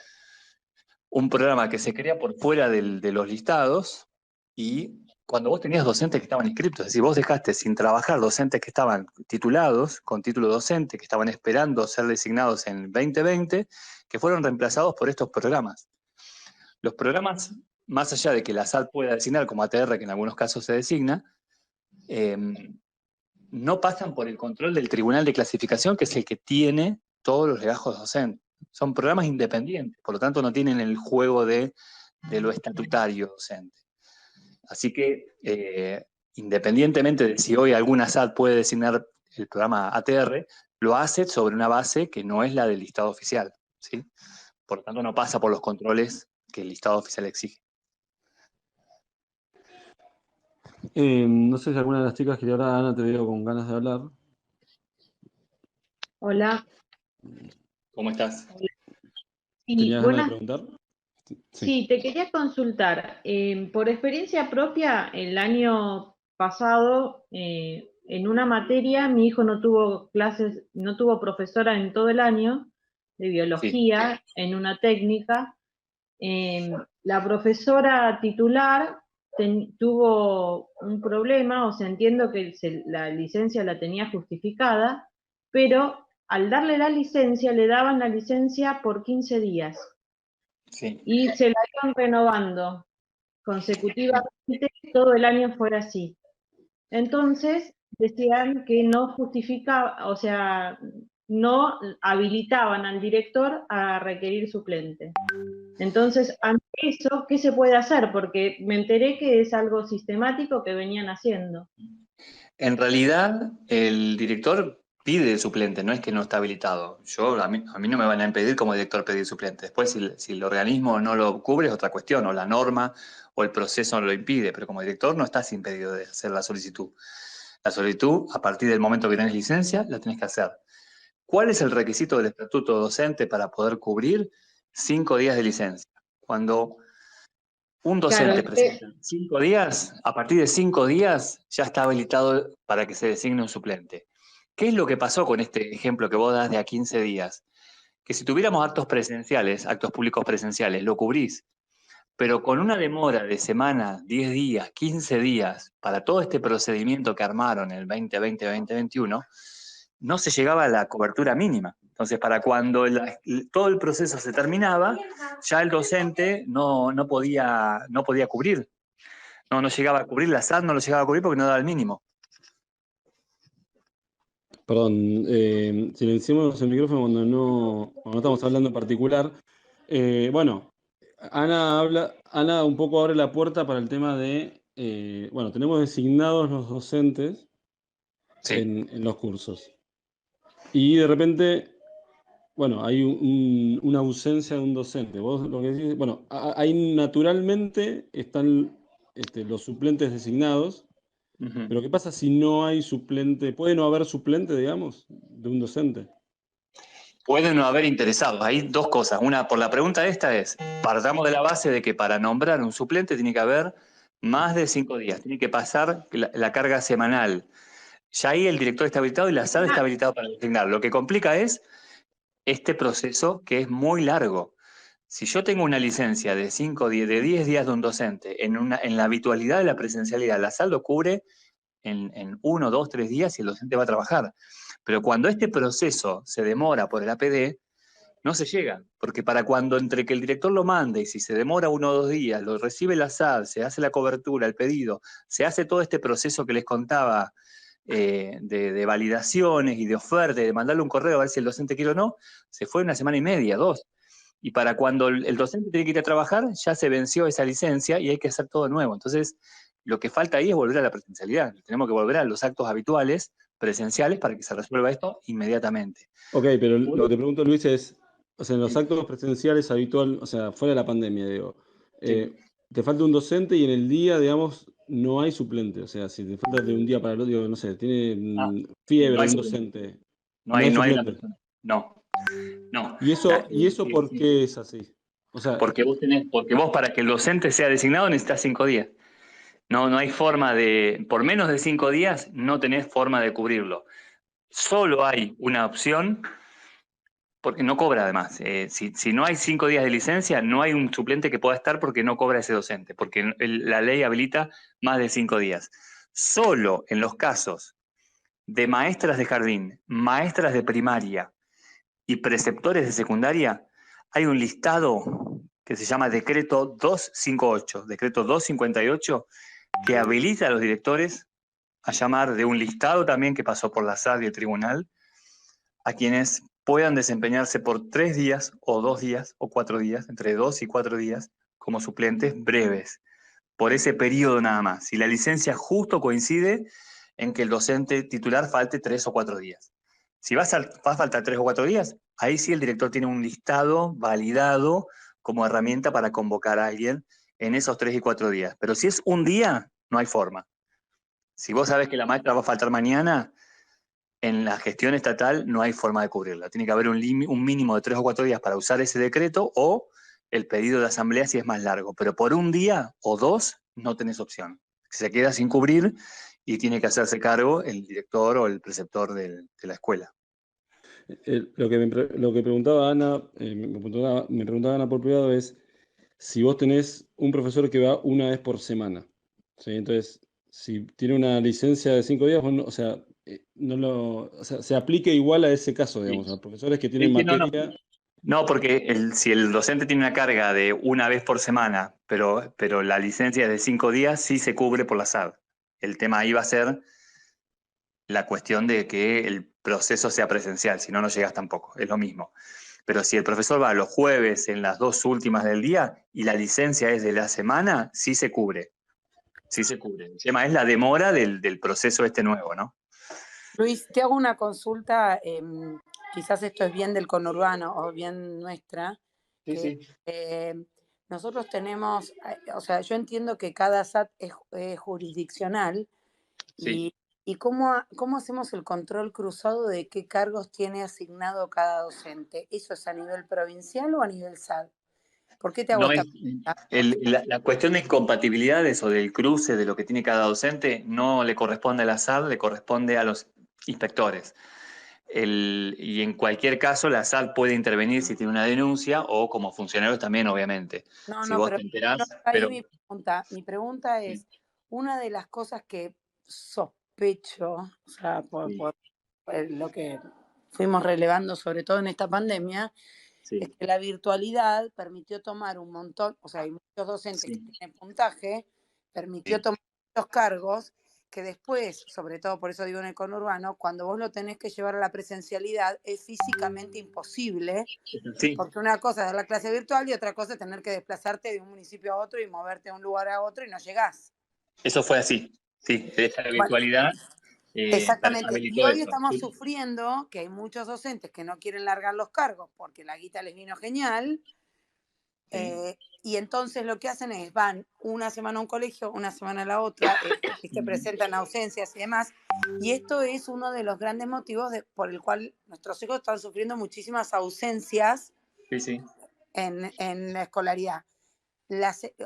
un programa que se crea por fuera de los listados, y cuando vos tenías docentes que estaban inscriptos, es decir, vos dejaste sin trabajar docentes que estaban titulados, con título docente, que estaban esperando ser designados en 2020, que fueron reemplazados por estos programas. Los programas, más allá de que la SAD pueda designar como ATR, que en algunos casos se designa, no pasan por el control del Tribunal de Clasificación, que es el que tiene todos los legajos docentes. Son programas independientes, por lo tanto no tienen el juego de lo estatutario docente. Así que, independientemente de si hoy alguna SAD puede designar el programa ATR, lo hace sobre una base que no es la del listado oficial, ¿sí? Por lo tanto, no pasa por los controles que el listado oficial exige. No sé si alguna de las chicas quería hablar. Ana, te veo con ganas de hablar. Hola. ¿Cómo estás? Sí, ¿Tenías ganas de preguntar? Sí, te quería consultar. Por experiencia propia, el año pasado, en una materia, mi hijo no tuvo clases, no tuvo profesora en todo el año de biología, sí, en una técnica. La profesora titular tuvo un problema, o sea, entiendo que la licencia la tenía justificada, pero al darle la licencia, le daban la licencia por 15 días. Sí. Y se la iban renovando consecutivamente, todo el año fuera así. Entonces, decían que no justificaba, o sea, no habilitaban al director a requerir suplente. Entonces, ante eso, ¿qué se puede hacer? Porque me enteré que es algo sistemático que venían haciendo. En realidad, el director pide suplente, no es que no está habilitado. A mí no me van a impedir como director pedir suplente. Después, si el organismo no lo cubre, es otra cuestión, o la norma o el proceso no lo impide, pero como director no estás impedido de hacer la solicitud. La solicitud, a partir del momento que tenés licencia, la tenés que hacer. ¿Cuál es el requisito del estatuto docente para poder cubrir 5 días de licencia? Cuando un docente presenta 5 días, a partir de 5 días ya está habilitado para que se designe un suplente. ¿Qué es lo que pasó con este ejemplo que vos das de a 15 días? Que si tuviéramos actos presenciales, actos públicos presenciales, lo cubrís, pero con una demora de semana, 10 días, 15 días, para todo este procedimiento que armaron el 2020-2021, no se llegaba a la cobertura mínima. Entonces, para cuando todo el proceso se terminaba, ya el docente no podía cubrir. No llegaba a cubrir, la SAD no lo llegaba a cubrir porque no daba el mínimo. Perdón, silenciemos el micrófono cuando no estamos hablando en particular. Bueno, Ana un poco abre la puerta para el tema de, bueno, tenemos designados los docentes Sí. en los cursos. Y de repente, bueno, hay una ausencia de un docente. Vos lo que decís, bueno, ahí naturalmente están los suplentes designados, Ujú. pero ¿qué pasa si no hay suplente? ¿Puede no haber suplente, digamos, de un docente? Puede no haber interesados. Hay dos cosas. Una, por la pregunta esta es, partamos de la base de que para nombrar un suplente tiene que haber más de 5 días, tiene que pasar la carga semanal. Ya ahí el director está habilitado y la SAD está habilitado para designar. Lo que complica es este proceso que es muy largo. Si yo tengo una licencia de 5 días, de 10 días de un docente en la habitualidad de la presencialidad, la SAD lo cubre en 1, 2, 3 días y el docente va a trabajar. Pero cuando este proceso se demora por el APD, no se llega, porque para cuando entre que el director lo mande y si se demora 1 o 2 días, lo recibe la SAD, se hace la cobertura, el pedido, se hace todo este proceso que les contaba de validaciones y de oferta, y de mandarle un correo a ver si el docente quiere o no, se fue 1 semana y media, 2. Y para cuando el docente tiene que ir a trabajar, ya se venció esa licencia y hay que hacer todo nuevo. Entonces, lo que falta ahí es volver a la presencialidad. Tenemos que volver a los actos habituales, presenciales, para que se resuelva esto inmediatamente. Ok, pero lo que te pregunto, Luis, es, o sea, en los Sí. actos presenciales habitual, o sea, fuera de la pandemia, digo, Sí. te falta un docente y en el día, digamos, no hay suplente. O sea, si te falta de un día para el otro, digo, no sé, tiene Ah, no fiebre hay un suplente. docente, No no hay, hay no hay una suplente. persona. No, no. ¿Y eso por qué es así? O sea, Porque vos para que el docente sea designado necesitas 5 días. No hay forma de, por menos de 5 días no tenés forma de cubrirlo. Solo hay una opción, porque no cobra además. Si no hay 5 días de licencia, no hay un suplente que pueda estar porque no cobra ese docente, porque la ley habilita más de 5 días. Solo en los casos de maestras de jardín, maestras de primaria y preceptores de secundaria, hay un listado que se llama Decreto 258, Decreto 258, que habilita a los directores a llamar de un listado también que pasó por la SAD y el tribunal, a quienes puedan desempeñarse por 3 días o 2 días o 4 días, entre 2 y 4 días, como suplentes breves, por ese periodo nada más. Si la licencia justo coincide en que el docente titular falte 3 o 4 días. Si va a faltar 3 o 4 días, ahí sí el director tiene un listado validado como herramienta para convocar a alguien en esos 3 y 4 días. Pero si es un día, no hay forma. Si vos sabés que la maestra va a faltar mañana, en la gestión estatal no hay forma de cubrirla. Tiene que haber un mínimo de 3 o 4 días para usar ese decreto o el pedido de asamblea si es más largo. Pero por un día o 2 no tenés opción. Se queda sin cubrir y tiene que hacerse cargo el director o el preceptor de la escuela. lo que preguntaba Ana, me preguntaba Ana por privado es si vos tenés un profesor que va una vez por semana. ¿Sí? Entonces, si tiene una licencia de 5 días, vos no, o sea, o sea, se aplica igual a ese caso, digamos, a profesores que tienen Sí, no. materia. No, porque si el docente tiene una carga de una vez por semana, pero la licencia es de 5 días, sí se cubre por la SAD. El tema ahí va a ser la cuestión de que el proceso sea presencial, si no, no llegas tampoco, es lo mismo. Pero si el profesor va los jueves en las 2 últimas del día y la licencia es de la semana, sí se cubre. Sí se cubre. El tema es la demora del proceso este nuevo, ¿no? Luis, te hago una consulta, quizás esto es bien del conurbano o bien nuestra, Sí, que sí. nosotros tenemos, o sea, yo entiendo que cada SAT es jurisdiccional Sí. y cómo hacemos el control cruzado de qué cargos tiene asignado cada docente. ¿Eso es a nivel provincial o a nivel SAT? ¿Por qué te hago No esta es, pregunta? la cuestión de incompatibilidades o del cruce de lo que tiene cada docente no le corresponde a la SAD, le corresponde a los inspectores. Y en cualquier caso, la SAD puede intervenir si tiene una denuncia o como funcionarios también, obviamente. Si No, vos pero te no enterás, está ahí pero mi pregunta. Mi pregunta sí, es, una de las cosas que sospecho, o sea, sí, por lo que fuimos relevando, sobre todo en esta pandemia, es sí, que la virtualidad permitió tomar un montón, o sea, hay muchos docentes que sí, tienen puntaje, permitió sí, tomar muchos cargos que después, sobre todo por eso digo en el conurbano, cuando vos lo tenés que llevar a la presencialidad, es físicamente imposible, Sí, porque una cosa es dar la clase virtual y otra cosa es tener que desplazarte de un municipio a otro y moverte de un lugar a otro y no llegás. eso fue así. Sí, esa Bueno, virtualidad exactamente. Y habilitó hoy eso. estamos Sí, sufriendo que hay muchos docentes que no quieren largar los cargos porque la guita les vino genial. sí. Y entonces lo que hacen es, van una semana a un colegio, una semana a la otra, ¿viste? Presentan ausencias y demás. Y esto es uno de los grandes motivos por el cual nuestros hijos están sufriendo muchísimas ausencias Sí, sí. en la escolaridad.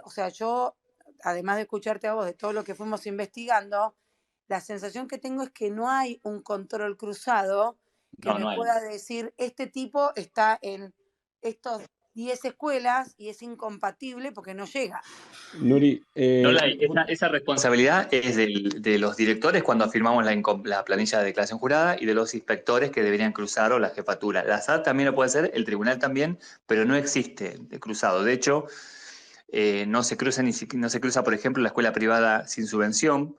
O sea, yo, además de escucharte a vos de todo lo que fuimos investigando, la sensación que tengo es que no hay un control cruzado que No, me no hay. pueda decir, este tipo está en estos 10 escuelas y es incompatible porque no llega. Nuri, No la hay. Esa responsabilidad es de los directores cuando firmamos la planilla de declaración jurada y de los inspectores que deberían cruzar o la jefatura. La SAT también lo puede hacer, el tribunal también, pero no existe de cruzado. De hecho, no se cruza, por ejemplo, la escuela privada sin subvención,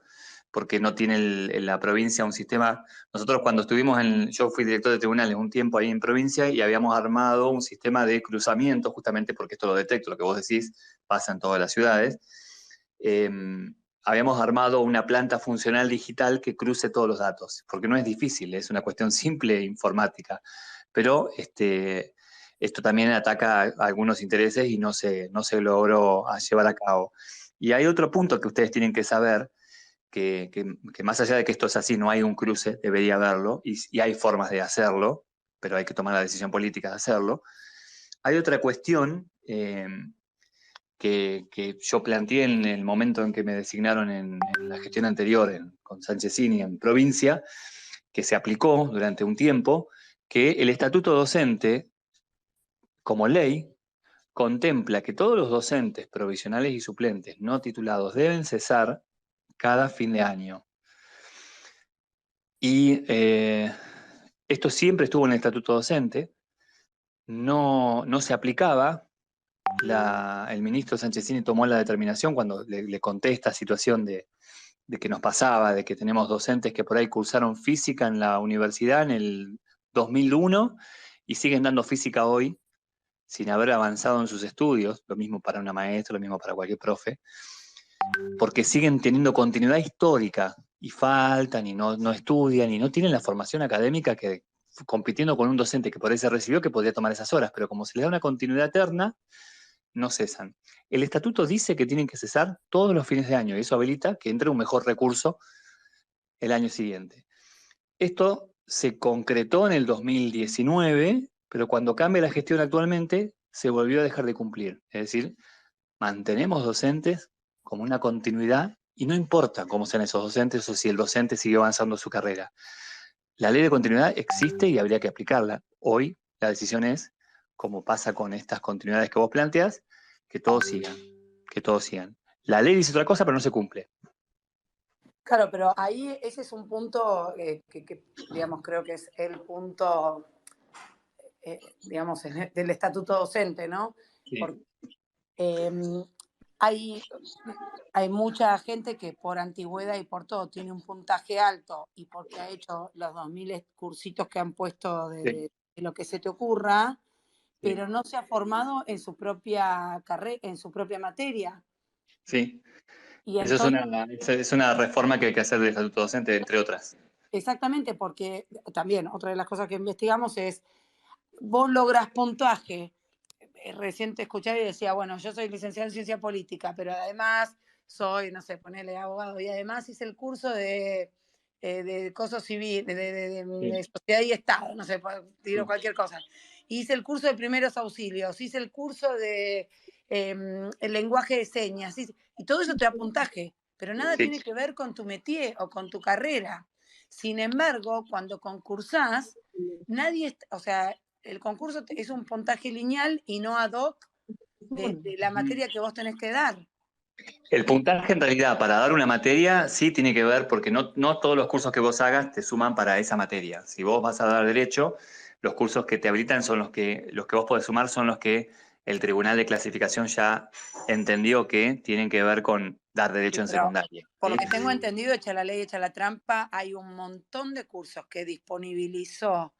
porque no tiene la provincia un sistema. Nosotros cuando yo fui director de tribunales un tiempo ahí en provincia y habíamos armado un sistema de cruzamiento, justamente porque esto lo detecto, lo que vos decís pasa en todas las ciudades. Eh, Habíamos armado una planta funcional digital que cruce todos los datos, porque no es difícil, es una cuestión simple informática, pero esto también ataca a algunos intereses y no se logró llevar a cabo. Y hay otro punto que ustedes tienen que saber, que más allá de que esto es así, no hay un cruce, debería haberlo, y hay formas de hacerlo, pero hay que tomar la decisión política de hacerlo. Hay otra cuestión que yo planteé en el momento en que me designaron en la gestión anterior con Sanchezini en provincia, que se aplicó durante un tiempo, que el estatuto docente, como ley, contempla que todos los docentes provisionales y suplentes no titulados deben cesar cada fin de año. Y esto siempre estuvo en el estatuto docente, no se aplicaba. El ministro Sanchezini tomó la determinación cuando le conté esta situación de que nos pasaba, de que tenemos docentes que por ahí cursaron física en la universidad en el 2001 y siguen dando física hoy sin haber avanzado en sus estudios, lo mismo para una maestra, lo mismo para cualquier profe, porque siguen teniendo continuidad histórica y faltan y no estudian y no tienen la formación académica que compitiendo con un docente que por ahí se recibió que podría tomar esas horas, pero como se le da una continuidad eterna, no cesan. El estatuto dice que tienen que cesar todos los fines de año y eso habilita que entre un mejor recurso el año siguiente. Esto se concretó en el 2019, pero cuando cambia la gestión actualmente se volvió a dejar de cumplir. Es decir, mantenemos docentes como una continuidad y no importa cómo sean esos docentes o si el docente sigue avanzando su carrera. La ley de continuidad existe y habría que aplicarla. Hoy la decisión es, como pasa con estas continuidades que vos planteas, que todos sigan. La ley dice otra cosa, pero no se cumple. Claro, pero ahí ese es un punto digamos, creo que es el punto, digamos, del estatuto docente, ¿no? Sí. Porque hay mucha gente que por antigüedad y por todo tiene un puntaje alto y porque ha hecho los 2000 cursitos que han puesto de lo que se te ocurra, pero no se ha formado en su propia carrera, en su propia materia. Sí. Y Eso es una reforma que hay que hacer del estatuto docente, entre otras. exactamente, porque también otra de las cosas que investigamos es, vos logras puntaje. Recién te escuchaba y decía, bueno, yo soy licenciado en ciencia política, pero además soy, no sé, ponele abogado, y además hice el curso de cosas civil, de sociedad y Estado, no sé, tiro cualquier cosa. Hice el curso de primeros auxilios, hice el curso de el lenguaje de señas, y todo eso te da puntaje, pero nada tiene que ver con tu métier o con tu carrera. Sin embargo, cuando concursás, nadie, o sea, el concurso es un puntaje lineal y no ad hoc de la materia que vos tenés que dar. El puntaje en realidad para dar una materia sí tiene que ver porque no todos los cursos que vos hagas te suman para esa materia. Si vos vas a dar derecho, los cursos que te habilitan son los que vos podés sumar son los que el Tribunal de Clasificación ya entendió que tienen que ver con dar derecho en Pero secundaria. por lo que tengo entendido, echa la ley, echa la trampa, hay un montón de cursos que disponibilizó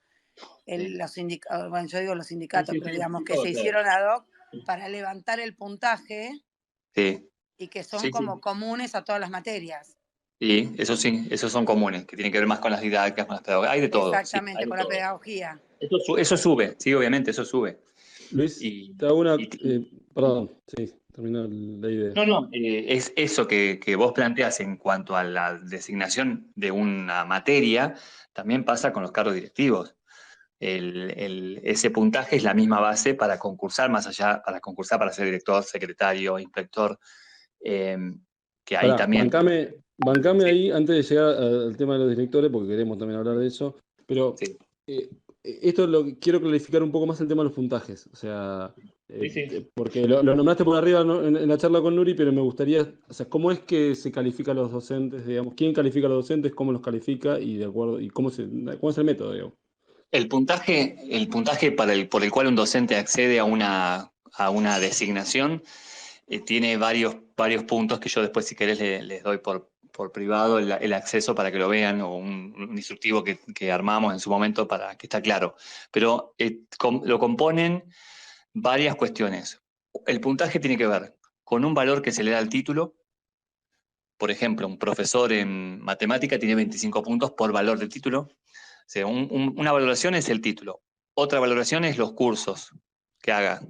los sindicatos, bueno, yo digo los sindicatos, pero digamos que se hicieron ad hoc para levantar el puntaje Sí, y que son sí, como comunes a todas las materias. sí, esos son comunes, que tienen que ver más con las didácticas, con las pedagogías, hay de todo. Exactamente, Sí, hay de con la todo. pedagogía. Eso sube, sí, obviamente, eso sube. Luis, Y, te hago una... y- perdón, sí, terminó la idea. no, es eso que vos planteas en cuanto a la designación de una materia, también pasa con los cargos directivos. Ese puntaje es la misma base para concursar para concursar para ser director, secretario, inspector, que ahí Pará, también. bancame Sí, ahí antes de llegar al tema de los directores, porque queremos también hablar de eso, pero sí, esto quiero clarificar un poco más el tema de los puntajes, o sea, sí. porque lo nombraste por arriba, ¿no? en la charla con Nuri, pero me gustaría, o sea, ¿cómo es que se califica a los docentes, digamos? ¿Quién califica a los docentes? ¿Cómo los califica? Y de acuerdo, y cómo es el método, digamos? El puntaje por el cual un docente accede a una designación tiene varios puntos que yo después, si querés, les doy por privado el acceso para que lo vean, o un instructivo que armamos en su momento para que está claro. Pero lo componen varias cuestiones. El puntaje tiene que ver con un valor que se le da al título. Por ejemplo, un profesor en matemática tiene 25 puntos por valor del título. O sea, una valoración es el título. Otra valoración es los cursos que haga,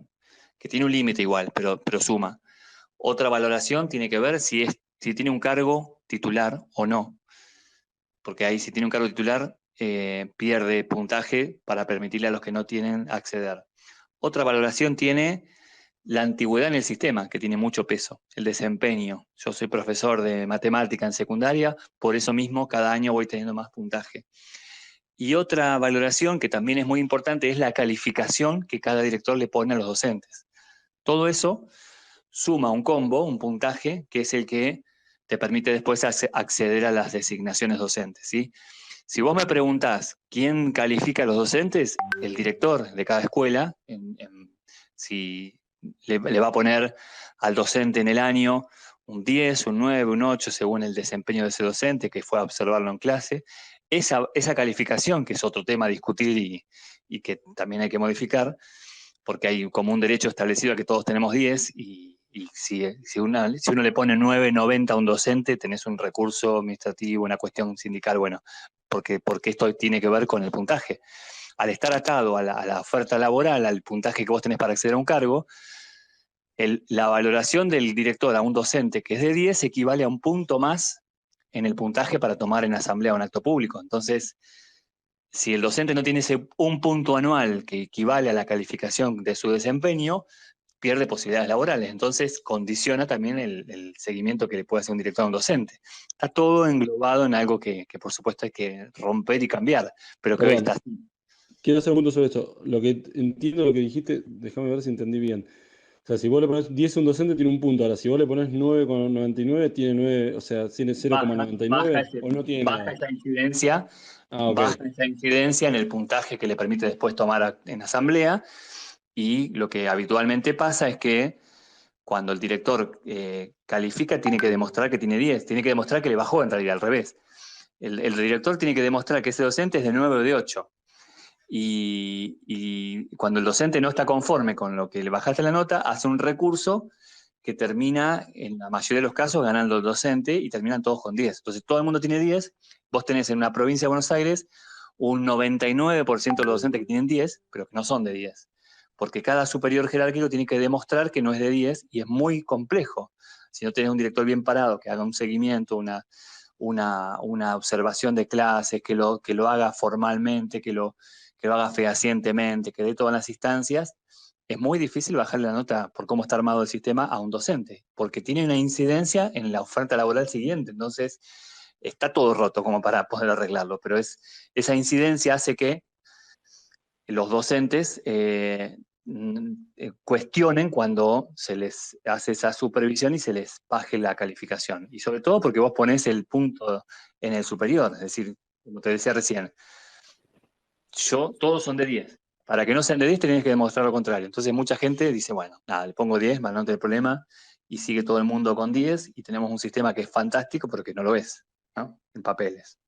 que tiene un límite igual, pero suma. Otra valoración tiene que ver si tiene un cargo titular o no, porque ahí si tiene un cargo titular pierde puntaje para permitirle a los que no tienen acceder. Otra valoración tiene la antigüedad en el sistema, que tiene mucho peso, el desempeño. Yo soy profesor de matemática en secundaria, por eso mismo cada año voy teniendo más puntaje. Y otra valoración que también es muy importante es la calificación que cada director le pone a los docentes. Todo eso suma un combo, un puntaje, que es el que te permite después acceder a las designaciones docentes, ¿sí? Si vos me preguntás quién califica a los docentes, el director de cada escuela, si le va a poner al docente en el año un 10, un 9, un 8, según el desempeño de ese docente que fue a observarlo en clase. Esa calificación, que es otro tema a discutir y que también hay que modificar, porque hay como un derecho establecido a que todos tenemos 10 y si uno le pone 9, 90 a un docente, tenés un recurso administrativo, una cuestión sindical, bueno, porque esto tiene que ver con el puntaje. Al estar atado a la oferta laboral, al puntaje que vos tenés para acceder a un cargo, la valoración del director a un docente que es de 10 equivale a un punto más en el puntaje para tomar en asamblea un acto público. Entonces, si el docente no tiene ese un punto anual que equivale a la calificación de su desempeño, pierde posibilidades laborales. Entonces, condiciona también el seguimiento que le puede hacer un director a un docente. Está todo englobado en algo que por supuesto hay que romper y cambiar, pero que hoy está Perdón, así. quiero hacer un punto sobre esto. Lo que entiendo lo que dijiste, déjame ver si entendí bien. O sea, si vos le pones 10 a un docente, tiene un punto. Ahora, si vos le pones 9,99, tiene 9, o sea, tiene Baja, 0,99 o no tiene baja nada. esa incidencia, Ah, ok. baja esa incidencia en el puntaje que le permite después tomar en asamblea, y lo que habitualmente pasa es que cuando el director califica tiene que demostrar que tiene 10, tiene que demostrar que le bajó en realidad al revés. El director tiene que demostrar que ese docente es de 9 o de 8. Y cuando el docente no está conforme con lo que le bajaste la nota, hace un recurso que termina, en la mayoría de los casos, ganando el docente y terminan todos con 10. Entonces todo el mundo tiene 10, vos tenés en una provincia de Buenos Aires un 99% de los docentes que tienen 10, pero que no son de 10. Porque cada superior jerárquico tiene que demostrar que no es de 10 y es muy complejo. Si no tenés un director bien parado que haga un seguimiento, una observación de clases, que lo haga formalmente, que lo haga fehacientemente, que dé todas las instancias, es muy difícil bajarle la nota por cómo está armado el sistema a un docente, porque tiene una incidencia en la oferta laboral siguiente. Entonces, está todo roto como para poder arreglarlo, pero esa incidencia hace que los docentes cuestionen cuando se les hace esa supervisión y se les baje la calificación. Y sobre todo porque vos ponés el punto en el superior, es decir, como te decía recién, todos son de 10. Para que no sean de 10 tenés que demostrar lo contrario. Entonces mucha gente dice, bueno, nada, le pongo 10, para no tener problema, y sigue todo el mundo con 10, y tenemos un sistema que es fantástico, pero que no lo es, ¿no? En papeles.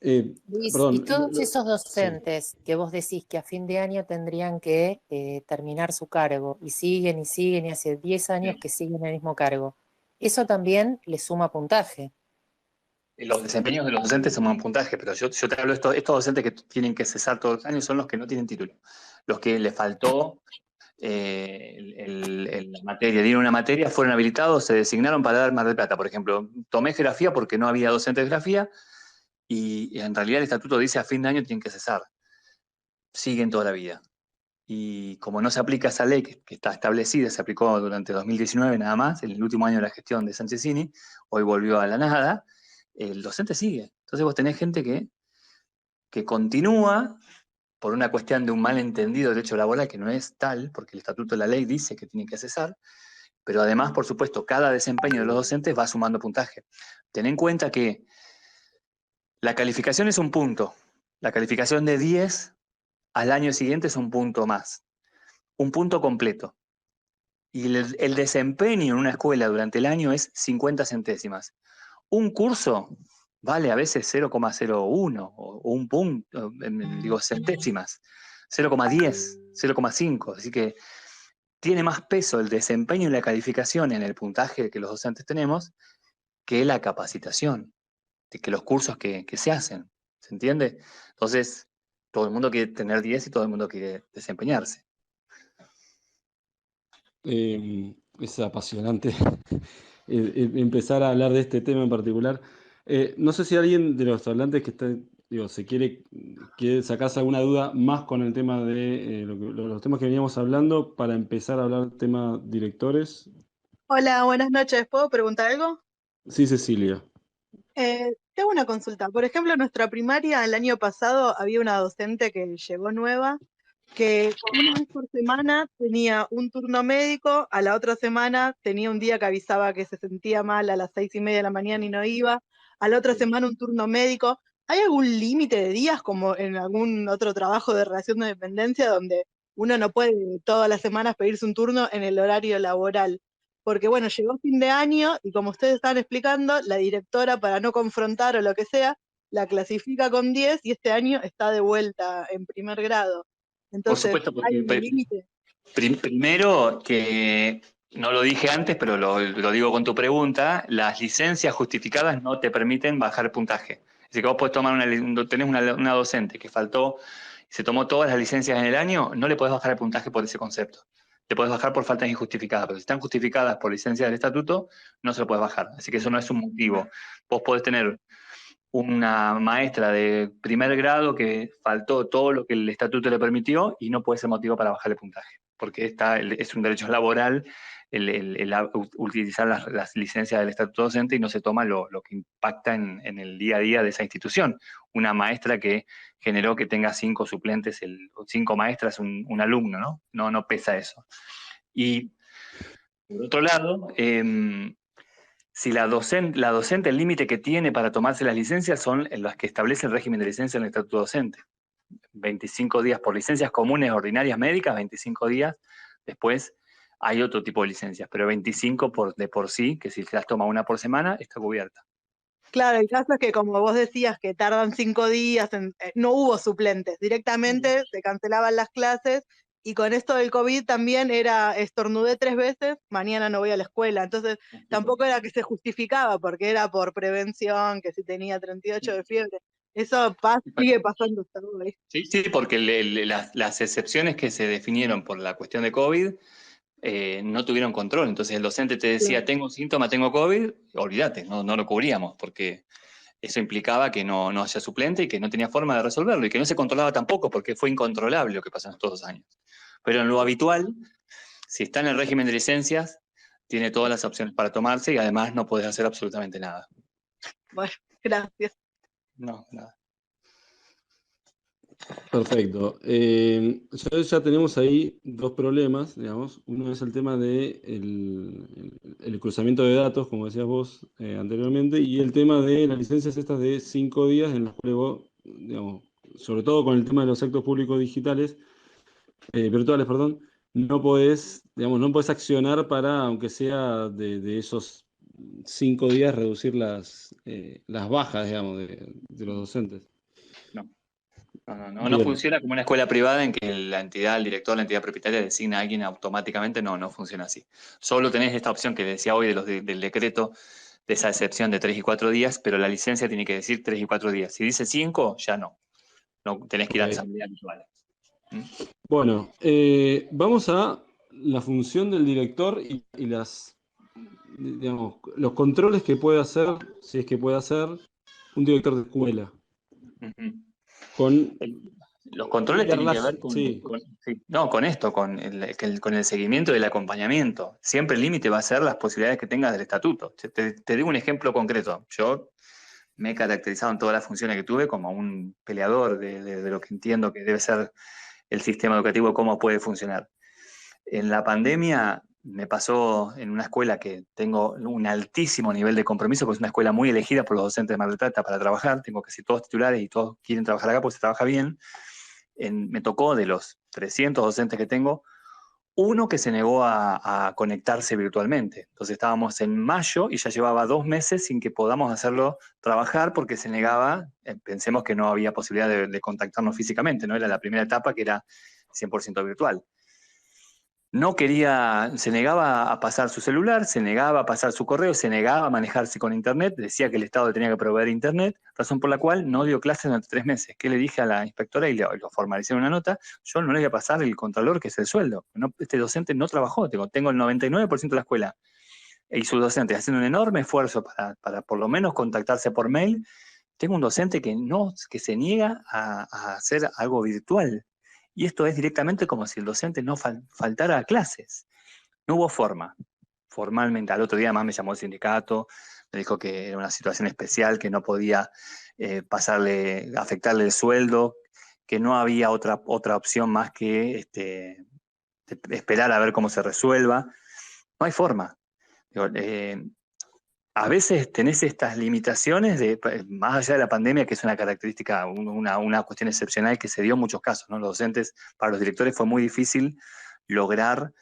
Luis, y Perdón, todos esos sí. docentes que vos decís que a fin de año tendrían que terminar su cargo, y siguen, y hace 10 años que siguen en el mismo cargo, eso también les suma puntaje. Los desempeños de los docentes suman puntaje, pero yo te hablo de estos docentes que tienen que cesar todos los años son los que no tienen título. Los que les faltó la materia, dieron una materia, fueron habilitados, se designaron para dar Mar del Plata. Por ejemplo, tomé geografía porque no había docente de geografía y en realidad el estatuto dice a fin de año tienen que cesar. Siguen toda la vida. Y como no se aplica esa ley que está establecida, se aplicó durante 2019 nada más, en el último año de la gestión de Sanchezini, hoy volvió a la nada, el docente sigue. Entonces vos tenés gente que continúa por una cuestión de un malentendido derecho laboral que no es tal, porque el estatuto de la ley dice que tiene que cesar, pero además, por supuesto, cada desempeño de los docentes va sumando puntaje. Ten en cuenta que la calificación es un punto, la calificación de 10 al año siguiente es un punto más, un punto completo. Y el desempeño en una escuela durante el año es 50 centésimas. Un curso vale a veces 0,01 o un punto, digo, centésimas, 0,10, 0,5. Así que tiene más peso el desempeño y la calificación en el puntaje que los docentes tenemos que la capacitación, que los cursos que se hacen. ¿Se entiende? Entonces, todo el mundo quiere tener 10 y todo el mundo quiere desempeñarse. Es apasionante empezar a hablar de este tema en particular. No sé si alguien de los hablantes que está, digo, se quiere sacarse alguna duda más con el tema de los temas que veníamos hablando para empezar a hablar temas directores. Hola, buenas noches. ¿Puedo preguntar algo? Sí, Cecilia. Tengo una consulta. Por ejemplo, en nuestra primaria el año pasado había una docente que llegó nueva, que una vez por semana tenía un turno médico, a la otra semana tenía un día que avisaba que se sentía mal a las 6:30 de la mañana y no iba, a la otra semana un turno médico. ¿Hay algún límite de días, como en algún otro trabajo de relación de dependencia, donde uno no puede todas las semanas pedirse un turno en el horario laboral? Porque bueno, llegó fin de año y como ustedes están explicando, la directora, para no confrontar o lo que sea, la clasifica con 10 y este año está de vuelta en primer grado. Por Entonces, supuesto, ¿hay porque un límite? primero que no lo dije antes, pero lo digo con tu pregunta, las licencias justificadas no te permiten bajar puntaje. Es decir, que vos podés tomar tenés una docente que faltó, se tomó todas las licencias en el año, no le podés bajar el puntaje por ese concepto. Le podés bajar por faltas injustificadas, pero si están justificadas por licencia del estatuto, no se lo podés bajar. Así que eso no es un motivo. Vos podés tener una maestra de primer grado que faltó todo lo que el estatuto le permitió y no puede ser motivo para bajarle puntaje, porque es un derecho laboral el utilizar las licencias del estatuto docente y no se toma lo que impacta en el día a día de esa institución. Una maestra que generó que tenga 5 suplentes, 5 maestras, un alumno, ¿no? No pesa eso. Y por otro lado, si la docente, el límite que tiene para tomarse las licencias son las que establece el régimen de licencia en el estatuto docente. 25 días por licencias comunes ordinarias médicas, 25 días. Después hay otro tipo de licencias, pero 25 de por sí, que si se las toma una por semana, está cubierta. Claro, el caso es que como vos decías que tardan 5 días, no hubo suplentes, directamente se cancelaban las clases y con esto del COVID también era estornudé 3 veces, mañana no voy a la escuela, entonces tampoco era que se justificaba porque era por prevención, que si tenía 38 de fiebre, eso sigue pasando hasta hoy. Sí, porque las excepciones que se definieron por la cuestión de COVID no tuvieron control. Entonces el docente te decía, Claro. tengo síntomas, tengo COVID, olvídate, no lo cubríamos, porque eso implicaba que no haya suplente y que no tenía forma de resolverlo, y que no se controlaba tampoco, porque fue incontrolable lo que pasó en estos 2 años. Pero en lo habitual, si está en el régimen de licencias, tiene todas las opciones para tomarse y además no puedes hacer absolutamente nada. Bueno, gracias. No, nada. Perfecto. Ya tenemos ahí dos problemas, digamos. Uno es el tema de el cruzamiento de datos, como decías vos anteriormente, y el tema de las licencias estas de 5 días en las cuales vos, digamos, sobre todo con el tema de los actos públicos digitales, virtuales, perdón, no podés, digamos, no podés accionar para, aunque sea de esos 5 días, reducir las bajas, digamos, de los docentes. No. No Bien. funciona como una escuela privada en que la entidad, el director, la entidad propietaria designa a alguien automáticamente. No funciona así. Solo tenés esta opción que decía hoy del decreto, de esa excepción de 3 y 4 días, pero la licencia tiene que decir 3 y 4 días. Si dice 5, ya no. No tenés que ir a Ok. asambleas visuales. Bueno, vamos a la función del director y digamos, los controles que puede hacer, si es que puede hacer, un director de escuela. Con Los controles tienen que ver sí. con esto, con el seguimiento del acompañamiento. Siempre el límite va a ser las posibilidades que tengas del estatuto. Te digo un ejemplo concreto. Yo me he caracterizado en todas las funciones que tuve como un peleador de lo que entiendo que debe ser el sistema educativo, cómo puede funcionar. En la pandemia me pasó en una escuela que tengo un altísimo nivel de compromiso, porque es una escuela muy elegida por los docentes de Mar del Plata para trabajar. Tengo casi todos titulares y todos quieren trabajar acá porque se trabaja bien. Me tocó de los 300 docentes que tengo, uno que se negó a conectarse virtualmente. Entonces estábamos en mayo y ya llevaba 2 meses sin que podamos hacerlo trabajar porque se negaba, pensemos que no había posibilidad de contactarnos físicamente, ¿no? Era la primera etapa que era 100% virtual. No quería, se negaba a pasar su celular, se negaba a pasar su correo, se negaba a manejarse con internet, decía que el Estado le tenía que proveer internet, razón por la cual no dio clases durante 3 meses. ¿Qué le dije a la inspectora? Y lo formalicé en una nota: yo no le voy a pasar el contralor, que es el sueldo. No, este docente no trabajó, tengo el 99% de la escuela y sus docentes haciendo un enorme esfuerzo para por lo menos contactarse por mail. Tengo un docente que se niega a hacer algo virtual. Y esto es directamente como si el docente no faltara a clases. No hubo forma, formalmente. Al otro día más me llamó el sindicato, me dijo que era una situación especial, que no podía afectarle el sueldo, que no había otra opción más que esperar a ver cómo se resuelva. No hay forma. Digo, a veces tenés estas limitaciones, más allá de la pandemia, que es una característica, una cuestión excepcional que se dio en muchos casos, ¿no? Los docentes, para los directores fue muy difícil lograr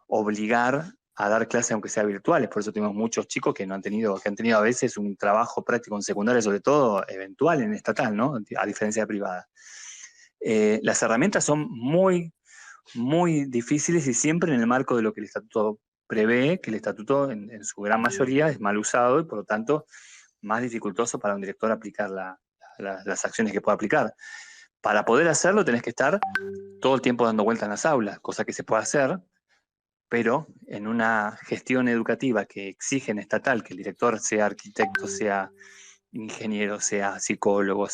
obligar a dar clases aunque sea virtuales. Por eso tenemos muchos chicos que han tenido a veces un trabajo práctico en secundaria, sobre todo eventual en estatal, ¿no? A diferencia de privada. Las herramientas son muy, muy difíciles y siempre en el marco de lo que el estatuto prevé, que el estatuto en su gran mayoría es mal usado y por lo tanto más dificultoso para un director aplicar las acciones que pueda aplicar. Para poder hacerlo tenés que estar todo el tiempo dando vueltas en las aulas, cosa que se puede hacer, pero en una gestión educativa que exige en estatal que el director sea arquitecto, sea ingeniero, sea psicólogo,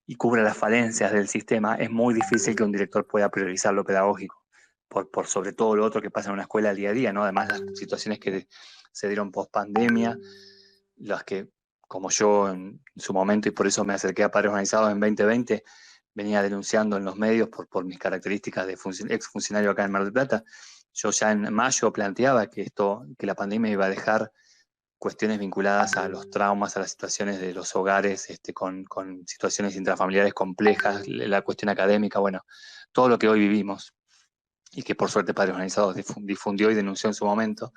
y cubra las falencias del sistema, es muy difícil que un director pueda priorizar lo pedagógico, por sobre todo lo otro que pasa en una escuela al día a día, ¿no? Además, las situaciones que se dieron post pandemia, las que, como yo en su momento, y por eso me acerqué a Padres Organizados en 2020, venía denunciando en los medios por mis características de exfuncionario acá en Mar del Plata. Yo ya en mayo planteaba que la pandemia iba a dejar cuestiones vinculadas a los traumas, a las situaciones de los hogares, con situaciones intrafamiliares complejas, la cuestión académica, bueno, todo lo que hoy vivimos y que por suerte Padres Organizados difundió y denunció en su momento.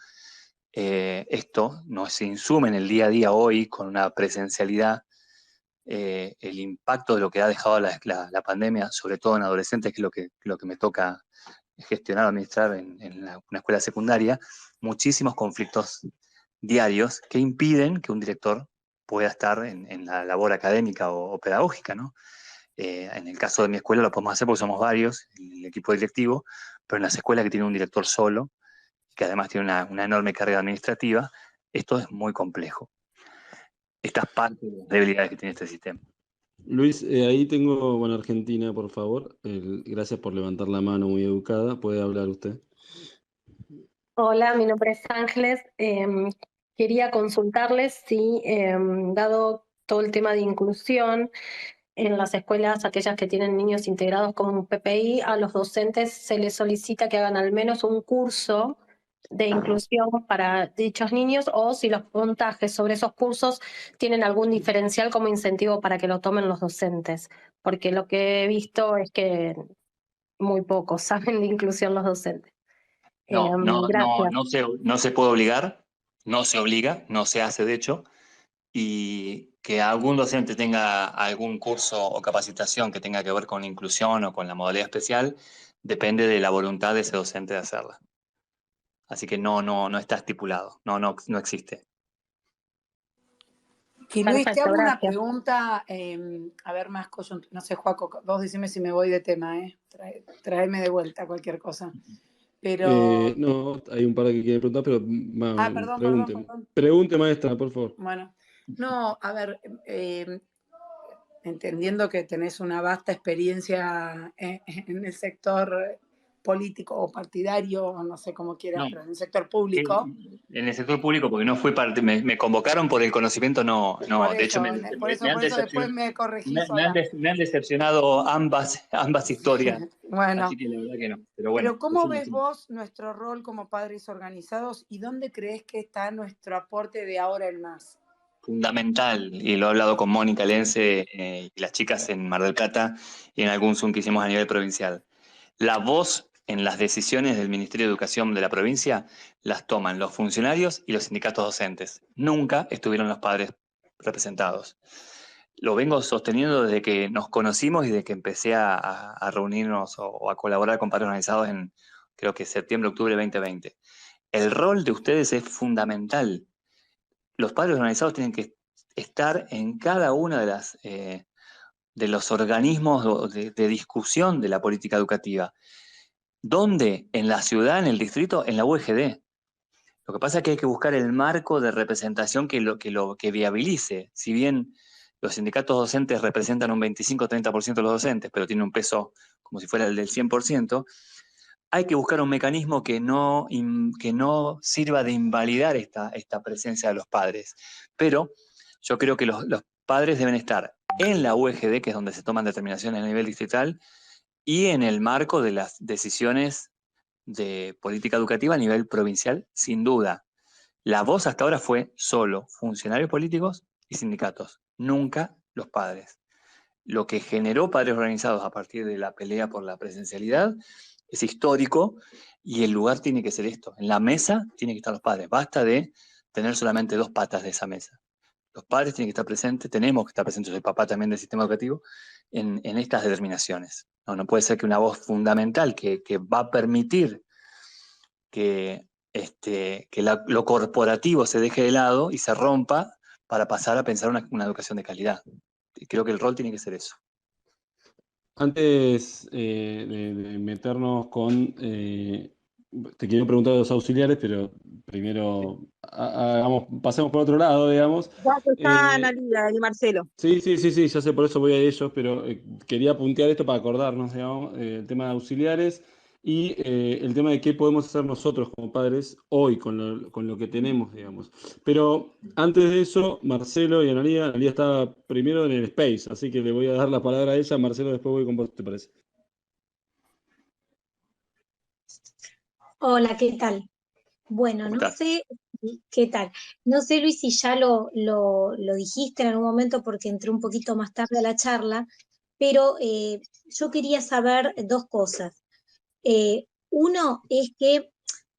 Esto nos insume en el día a día hoy con una presencialidad, el impacto de lo que ha dejado la pandemia, sobre todo en adolescentes, que es lo que me toca gestionar o administrar en una escuela secundaria, muchísimos conflictos diarios que impiden que un director pueda estar en la labor académica o pedagógica, ¿no? En el caso de mi escuela lo podemos hacer porque somos varios, el equipo directivo, pero en las escuelas que tienen un director solo, que además tiene una enorme carga administrativa, esto es muy complejo. Esta es parte de las debilidades que tiene este sistema. Luis, ahí tengo, bueno, Argentina, por favor. Gracias por levantar la mano, muy educada. ¿Puede hablar usted? Hola, mi nombre es Ángeles. Quería consultarles si, dado todo el tema de inclusión en las escuelas, aquellas que tienen niños integrados como un PPI, a los docentes se les solicita que hagan al menos un curso de inclusión para dichos niños o si los puntajes sobre esos cursos tienen algún diferencial como incentivo para que lo tomen los docentes, porque lo que he visto es que muy pocos saben de inclusión los docentes. Gracias. No se puede obligar, no se obliga, no se hace de hecho, y que algún docente tenga algún curso o capacitación que tenga que ver con la inclusión o con la modalidad especial, depende de la voluntad de ese docente de hacerla. Así que no está estipulado, no existe. Y Luis, te Perfecto, hago una gracias. pregunta, a ver, más coyuntural. No sé, Joaco, vos decime si me voy de tema, Traeme de vuelta cualquier cosa. Pero. No, hay un par que quieren preguntar, pero Perdón. Pregunte, maestra, por favor. Bueno, no, a ver, entendiendo que tenés una vasta experiencia en el sector político o partidario, o no sé cómo quieras, pero en el sector público. En el sector público, porque no fue parte, me convocaron por el conocimiento, no. Por de hecho, por eso después me corregí sola. Me han decepcionado ambas historias. Bueno, así que la verdad que no. Pero ¿cómo ves vos nuestro rol como padres organizados y dónde crees que está nuestro aporte de ahora en más? Fundamental, y lo he hablado con Mónica Lense y las chicas en Mar del Plata y en algún Zoom que hicimos a nivel provincial. La voz en las decisiones del Ministerio de Educación de la provincia las toman los funcionarios y los sindicatos docentes. Nunca estuvieron los padres representados. Lo vengo sosteniendo desde que nos conocimos y desde que empecé a reunirnos o a colaborar con padres organizados en, creo que septiembre, octubre de 2020. El rol de ustedes es fundamental. Los padres organizados tienen que estar en cada una de los organismos de discusión de la política educativa. ¿Dónde? En la ciudad, en el distrito, en la UGD. Lo que pasa es que hay que buscar el marco de representación que viabilice. Si bien los sindicatos docentes representan un 25-30% de los docentes, pero tienen un peso como si fuera el del 100%, hay que buscar un mecanismo que no sirva de invalidar esta presencia de los padres. Pero yo creo que los padres deben estar en la UGD, que es donde se toman determinaciones a nivel distrital, y en el marco de las decisiones de política educativa a nivel provincial, sin duda. La voz hasta ahora fue solo funcionarios políticos y sindicatos, nunca los padres. Lo que generó padres organizados a partir de la pelea por la presencialidad es histórico y el lugar tiene que ser esto. En la mesa tienen que estar los padres. Basta de tener solamente dos patas de esa mesa. Los padres tienen que estar presentes, tenemos que estar presentes, soy papá también del sistema educativo, en estas determinaciones. No puede ser que una voz fundamental que va a permitir que lo corporativo se deje de lado y se rompa para pasar a pensar una educación de calidad. Y creo que el rol tiene que ser eso. Antes de meternos con... te quiero preguntar de los auxiliares, pero primero pasemos por otro lado, digamos. Ya está Analia y Marcelo. Sí, ya sé, por eso voy a ellos, pero quería puntear esto para acordarnos, digamos, el tema de auxiliares y el tema de qué podemos hacer nosotros como padres hoy con lo que tenemos, digamos. Pero antes de eso, Marcelo y Analia está primero en el Space, así que le voy a dar la palabra a ella. Marcelo, después voy con vos, ¿te parece? Hola, ¿qué tal? Bueno, no sé, ¿qué tal? No sé, Luis, si ya lo dijiste en algún momento porque entré un poquito más tarde a la charla, pero yo quería saber dos cosas. Uno es que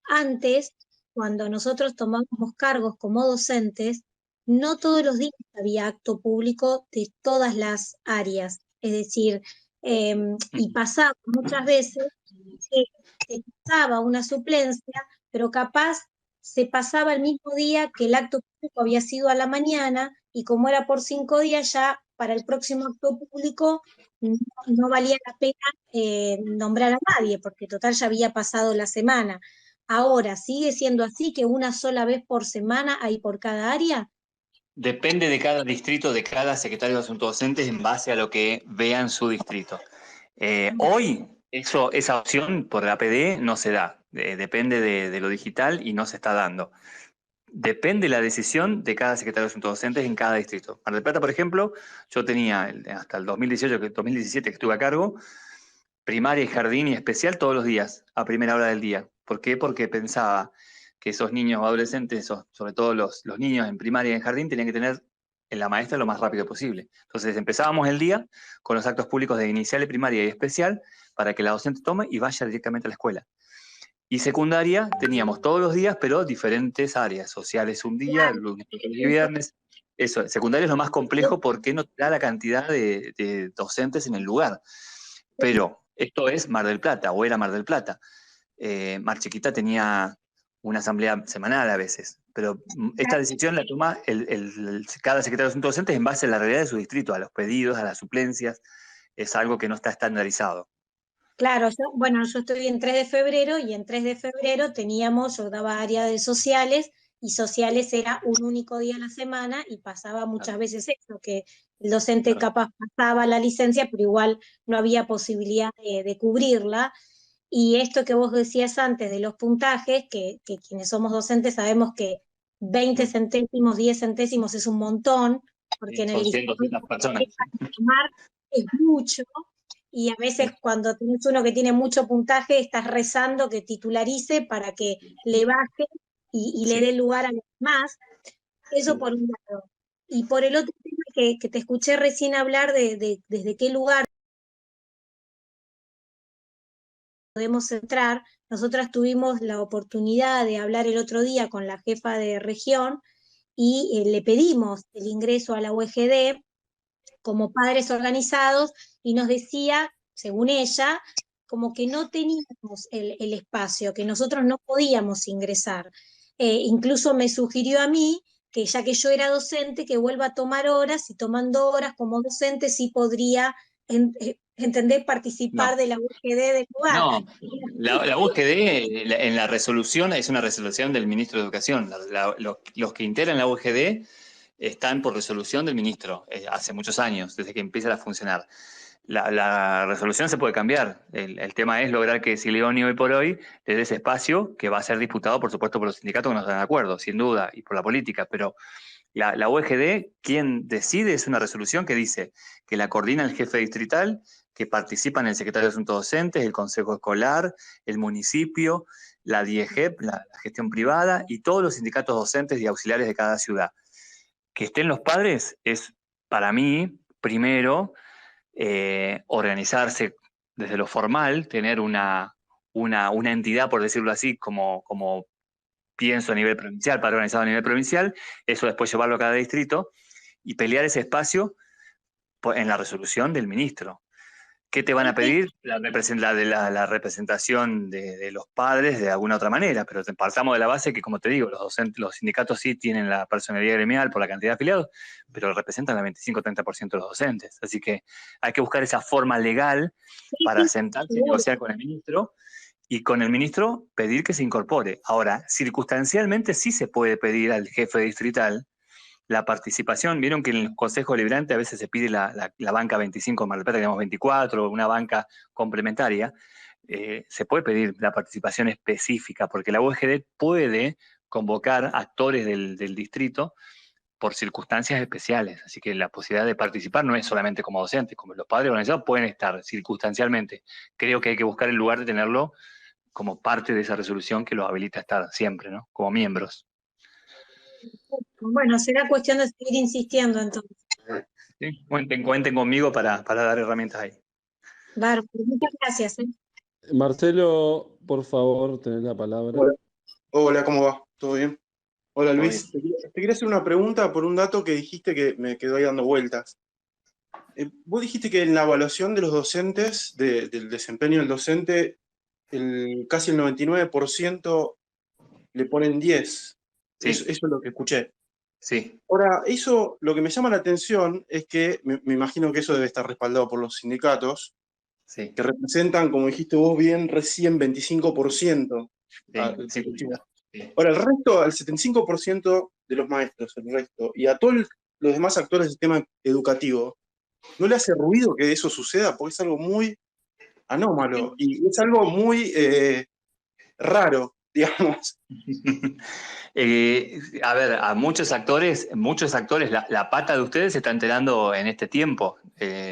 antes, cuando nosotros tomábamos cargos como docentes, no todos los días había acto público de todas las áreas. Es decir, y pasaba muchas veces que se pasaba una suplencia, pero capaz se pasaba el mismo día que el acto público había sido a la mañana y como era por 5 días ya para el próximo acto público no valía la pena nombrar a nadie porque total ya había pasado la semana. Ahora, ¿sigue siendo así que una sola vez por semana hay por cada área? Depende de cada distrito, de cada secretario de asuntos docentes en base a lo que vea en su distrito. Hoy esa opción por la PD no se da, depende de lo digital y no se está dando. Depende la decisión de cada secretario de asuntos docentes en cada distrito. Mar del Plata, por ejemplo, yo tenía hasta el 2017 que estuve a cargo, primaria y jardín y especial todos los días, a primera hora del día. ¿Por qué? Porque pensaba que esos niños o adolescentes, sobre todo los niños en primaria y en jardín, tenían que tener en la maestra lo más rápido posible. Entonces empezábamos el día con los actos públicos de inicial, y primaria y especial para que la docente tome y vaya directamente a la escuela. Y secundaria teníamos todos los días, pero diferentes áreas, sociales un día, lunes y viernes. Eso, secundaria es lo más complejo porque no te da la cantidad de docentes en el lugar. Pero esto es Mar del Plata, o era Mar del Plata. Mar Chiquita tenía una asamblea semanal a veces, pero esta decisión la toma cada secretario de Asuntos Docentes en base a la realidad de su distrito, a los pedidos, a las suplencias. Es algo que no está estandarizado. Claro, yo estoy en 3 de febrero y en 3 de febrero yo daba área de sociales y sociales era un único día a la semana y pasaba muchas veces eso, que el docente capaz pasaba la licencia, pero igual no había posibilidad de cubrirla. Y esto que vos decías antes de los puntajes, que quienes somos docentes sabemos que 20 centésimos, 10 centésimos es un montón, porque en el Son 200 personas. Es mucho, y a veces cuando tenés uno que tiene mucho puntaje, estás rezando que titularice para que le baje y le dé lugar a los demás. Eso por un lado. Y por el otro tema que te escuché recién hablar de desde qué lugar podemos entrar, nosotras tuvimos la oportunidad de hablar el otro día con la jefa de región y le pedimos el ingreso a la UGD como padres organizados y nos decía, según ella, como que no teníamos el espacio, que nosotros no podíamos ingresar. Incluso me sugirió a mí que ya que yo era docente, que vuelva a tomar horas, y tomando horas como docente sí podría, entender, participar de la UGD del lugar. No, la UGD en la resolución es una resolución del ministro de Educación. Los que integran la UGD están por resolución del ministro, hace muchos años, desde que empieza a funcionar. La resolución se puede cambiar. El tema es lograr que Sileoni hoy por hoy le dé ese espacio, que va a ser disputado, por supuesto, por los sindicatos que no están de acuerdo, sin duda, y por la política, pero la UGD, quien decide, es una resolución que dice que la coordina el jefe distrital, que participan el secretario de Asuntos Docentes, el consejo escolar, el municipio, la DIEGEP, la gestión privada, y todos los sindicatos docentes y auxiliares de cada ciudad. Que estén los padres es, para mí, primero, organizarse desde lo formal, tener una entidad, por decirlo así, como pienso a nivel provincial, padre organizado a nivel provincial, eso después llevarlo a cada distrito y pelear ese espacio en la resolución del ministro. ¿Qué te van a pedir? La representación de los padres de alguna otra manera, pero partamos de la base que, como te digo, los sindicatos sí tienen la personalidad gremial por la cantidad de afiliados, pero representan el 25-30% de los docentes. Así que hay que buscar esa forma legal para sentarse y negociar con el ministro, y con el ministro pedir que se incorpore. Ahora, circunstancialmente sí se puede pedir al jefe distrital la participación. Vieron que en el Consejo Deliberante a veces se pide la banca 25, en Mar del Plata tenemos 24, una banca complementaria. Se puede pedir la participación específica, porque la UGD puede convocar actores del distrito por circunstancias especiales. Así que la posibilidad de participar no es solamente como docentes, como los padres organizados pueden estar circunstancialmente. Creo que hay que buscar el lugar de tenerlo como parte de esa resolución que los habilita a estar siempre, ¿no? Como miembros. Bueno, será cuestión de seguir insistiendo entonces. Sí, cuenten conmigo para dar herramientas ahí. Claro, muchas gracias. Marcelo, por favor, tenés la palabra. Hola, ¿cómo va? ¿Todo bien? Hola Luis, te quería hacer una pregunta por un dato que dijiste que me quedó ahí dando vueltas. Vos dijiste que en la evaluación de los docentes, del desempeño del docente, casi el 99% le ponen 10. Sí. Eso es lo que escuché. Sí. Ahora, eso, lo que me llama la atención es que, me imagino que eso debe estar respaldado por los sindicatos, sí, que representan, como dijiste vos bien, recién 25%. Sí. Ahora, el resto, al 75% de los maestros, el resto, y a todos los demás actores del sistema educativo, ¿no le hace ruido que eso suceda? Porque es algo muy anómalo y es algo muy raro, digamos. A ver, a muchos actores, la pata de ustedes se está enterando en este tiempo.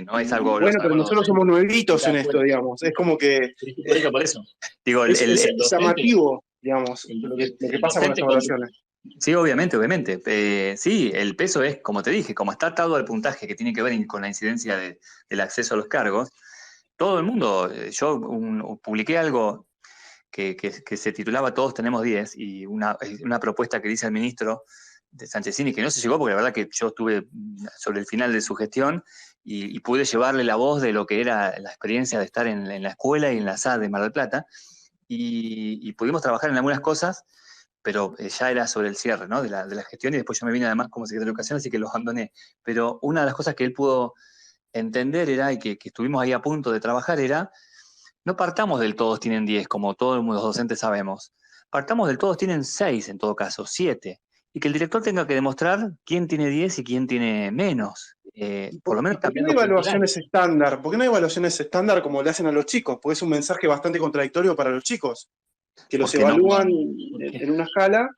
No es algo... Bueno, pero nosotros somos nuevitos en esto, digamos. Es como que... Por eso. Digo, es llamativo. digamos, lo que El pasa con las docente evaluaciones. Sí, obviamente. Sí, el peso es, como te dije, como está atado al puntaje que tiene que ver con la incidencia del acceso a los cargos, todo el mundo, yo publiqué algo que se titulaba Todos tenemos 10, y una propuesta que dice el ministro de Sanchezini, que no se llegó porque la verdad que yo estuve sobre el final de su gestión y pude llevarle la voz de lo que era la experiencia de estar en la escuela y en la SAD de Mar del Plata, y pudimos trabajar en algunas cosas, pero ya era sobre el cierre, ¿no? de la gestión, y después yo me vine además como secretario de Educación, así que lo abandoné. Pero una de las cosas que él pudo entender era, y que estuvimos ahí a punto de trabajar, era: no partamos del todos tienen 10, como todos los docentes sabemos. Partamos del todos tienen 6, en todo caso, 7. Y que el director tenga que demostrar quién tiene 10 y quién tiene menos. Por lo menos ¿Por qué no cambiando hay evaluaciones cultural. estándar? ¿Por qué no hay evaluaciones estándar como le hacen a los chicos? Porque es un mensaje bastante contradictorio para los chicos, que los Porque no, evalúan porque en una escala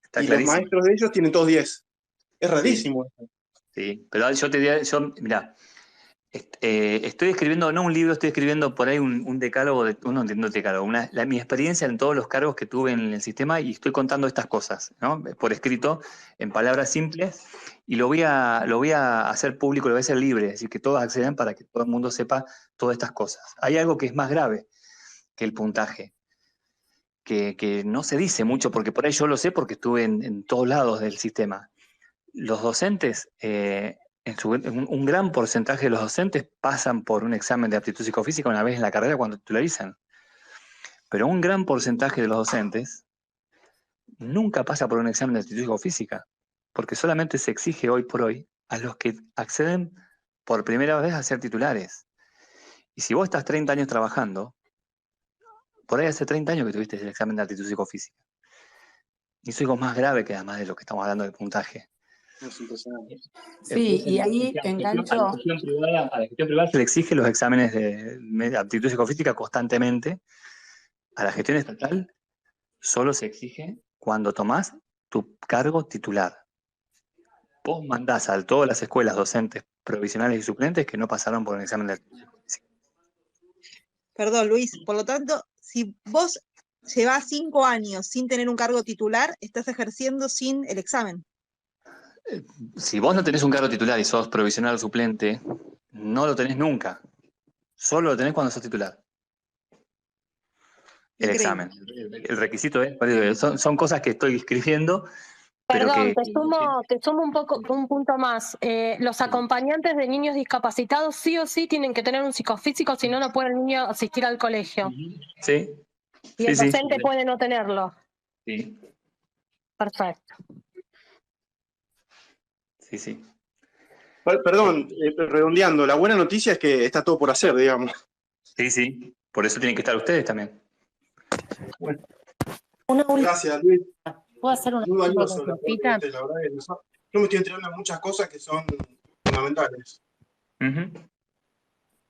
está y los clarísimo. maestros de ellos tienen todos 10. Es Sí, rarísimo. sí. Pero yo te diría, mirá, estoy escribiendo, no un libro, estoy escribiendo por ahí un decálogo, mi experiencia en todos los cargos que tuve en el sistema, y estoy contando estas cosas, ¿no? Por escrito, en palabras simples, y lo voy a hacer público, lo voy a hacer libre, es decir, que todos accedan para que todo el mundo sepa todas estas cosas. Hay algo que es más grave que el puntaje, que no se dice mucho, porque por ahí yo lo sé porque estuve en todos lados del sistema. Los docentes, un gran porcentaje de los docentes pasan por un examen de aptitud psicofísica una vez en la carrera cuando titularizan. Pero un gran porcentaje de los docentes nunca pasa por un examen de aptitud psicofísica, porque solamente se exige hoy por hoy a los que acceden por primera vez a ser titulares. Y si vos estás 30 años trabajando, por ahí hace 30 años que tuviste el examen de aptitud psicofísica. Y eso es algo más grave que además de lo que estamos hablando del puntaje. Es impresionante. Sí, y ahí engancho. A la gestión privada se le exige los exámenes de aptitud psicofísica constantemente. A la gestión estatal solo se exige cuando tomás tu cargo titular. Vos mandás a todas las escuelas docentes provisionales y suplentes que no pasaron por un examen de aptitud psicofísica. Perdón, Luis, por lo tanto, si vos llevás 5 años sin tener un cargo titular, estás ejerciendo sin el examen. Si vos no tenés un cargo titular y sos provisional o suplente, no lo tenés nunca. Solo lo tenés cuando sos titular. El Increíble. examen. El requisito es, son cosas que estoy escribiendo, pero Perdón, que... te sumo un punto más. Los acompañantes de niños discapacitados sí o sí tienen que tener un psicofísico, si no, no puede el niño asistir al colegio. Sí. Y el docente puede no tenerlo. Sí. Perfecto. Sí. Perdón, redondeando, la buena noticia es que está todo por hacer, digamos. Sí. Por eso tienen que estar ustedes también. Bueno. Gracias, Luis. ¿Puedo hacer una Muy valioso el consultita? aporte, la verdad que yo me estoy enterando de muchas cosas que son fundamentales.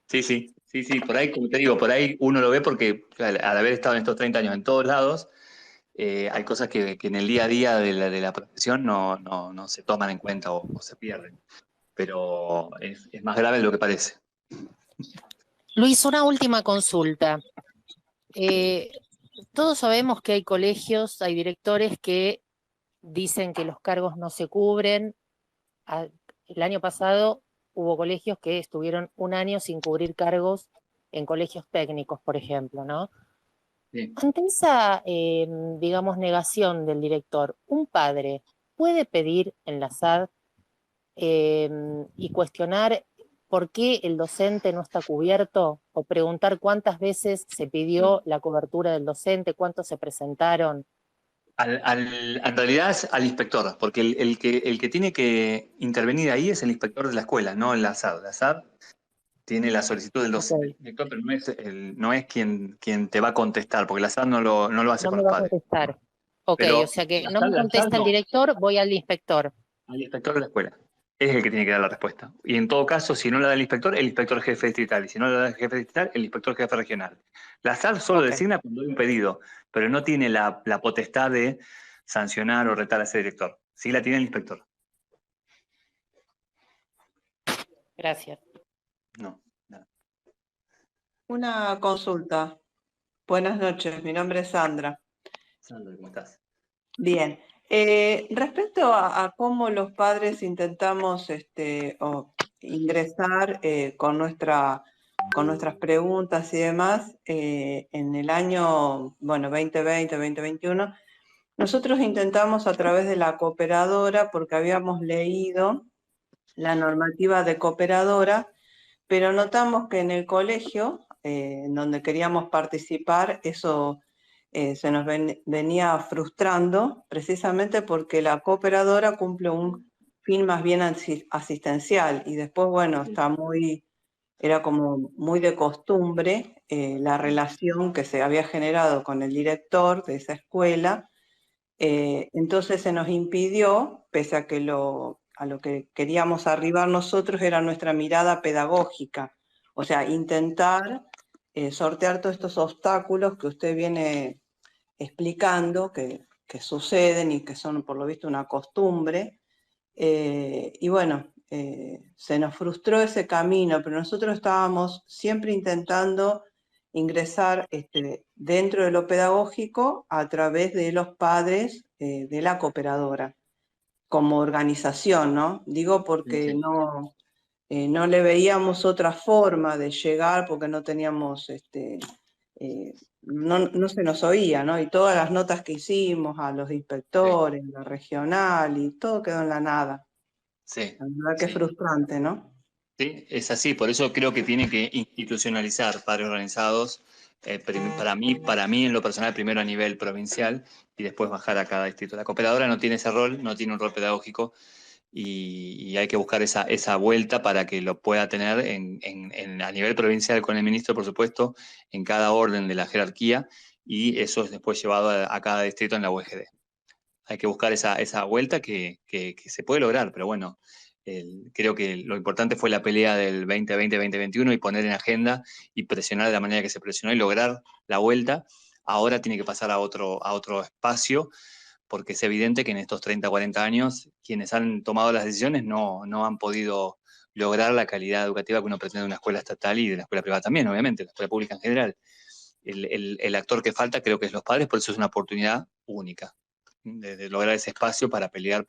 Sí, por ahí, como te digo, por ahí uno lo ve porque al haber estado en estos 30 años en todos lados, hay cosas que en el día a día de la profesión no se toman en cuenta o se pierden. Pero es más grave de lo que parece. Luis, una última consulta. Todos sabemos que hay colegios, hay directores que dicen que los cargos no se cubren. El año pasado hubo colegios que estuvieron un año sin cubrir cargos en colegios técnicos, por ejemplo, ¿no? Sí. Ante esa, digamos, negación del director, ¿un padre puede pedir en la SAD y cuestionar por qué el docente no está cubierto, o preguntar cuántas veces se pidió la cobertura del docente, cuántos se presentaron? En realidad es al inspector, porque el que tiene que intervenir ahí es el inspector de la escuela, no la SAD. La SAD tiene la solicitud del docente, pero no es quien te va a contestar, porque la SAD no lo hace con los padres. No me va a contestar. Ok, pero o sea que no me contesta el director, voy al inspector. Al inspector de la escuela. Es el que tiene que dar la respuesta. Y en todo caso, si no la da el inspector jefe distrital. Y si no la da el jefe distrital, el inspector jefe regional. La SAD solo designa cuando hay un pedido, pero no tiene la potestad de sancionar o retar a ese director. Sí la tiene el inspector. Gracias. No, nada. Una consulta. Buenas noches, mi nombre es Sandra. Sandra, ¿cómo estás? Bien. Respecto a cómo los padres intentamos ingresar con nuestras preguntas y demás, en el año 2020, 2021, nosotros intentamos a través de la cooperadora, porque habíamos leído la normativa de cooperadora, pero notamos que en el colegio, en donde queríamos participar, eso se nos venía frustrando, precisamente porque la cooperadora cumple un fin más bien asistencial, y después, bueno, era como muy de costumbre la relación que se había generado con el director de esa escuela. Entonces se nos impidió, pese a que a lo que queríamos arribar nosotros era nuestra mirada pedagógica, o sea, intentar sortear todos estos obstáculos que usted viene explicando, que suceden y que son por lo visto una costumbre. Y bueno, se nos frustró ese camino, pero nosotros estábamos siempre intentando ingresar dentro de lo pedagógico a través de los padres de la cooperadora, como organización, ¿no? Digo porque no le veíamos otra forma de llegar, porque no teníamos, no se nos oía, ¿no? Y todas las notas que hicimos a los inspectores, la regional, y todo quedó en la nada. Sí. La verdad que es frustrante, ¿no? Sí, es así, por eso creo que tiene que institucionalizar padres organizados, para mí en lo personal, primero a nivel provincial y después bajar a cada distrito. La cooperadora no tiene ese rol, no tiene un rol pedagógico y hay que buscar esa vuelta para que lo pueda tener a nivel provincial con el ministro, por supuesto, en cada orden de la jerarquía, y eso es después llevado a cada distrito en la UGD. Hay que buscar esa vuelta que se puede lograr, pero bueno, creo que lo importante fue la pelea del 2020-2021 y poner en agenda y presionar de la manera que se presionó y lograr la vuelta. Ahora tiene que pasar a otro espacio, porque es evidente que en estos 30, 40 años quienes han tomado las decisiones no han podido lograr la calidad educativa que uno pretende de una escuela estatal y de la escuela privada también, obviamente, la escuela pública en general. El actor que falta creo que es los padres, por eso es una oportunidad única de lograr ese espacio para pelear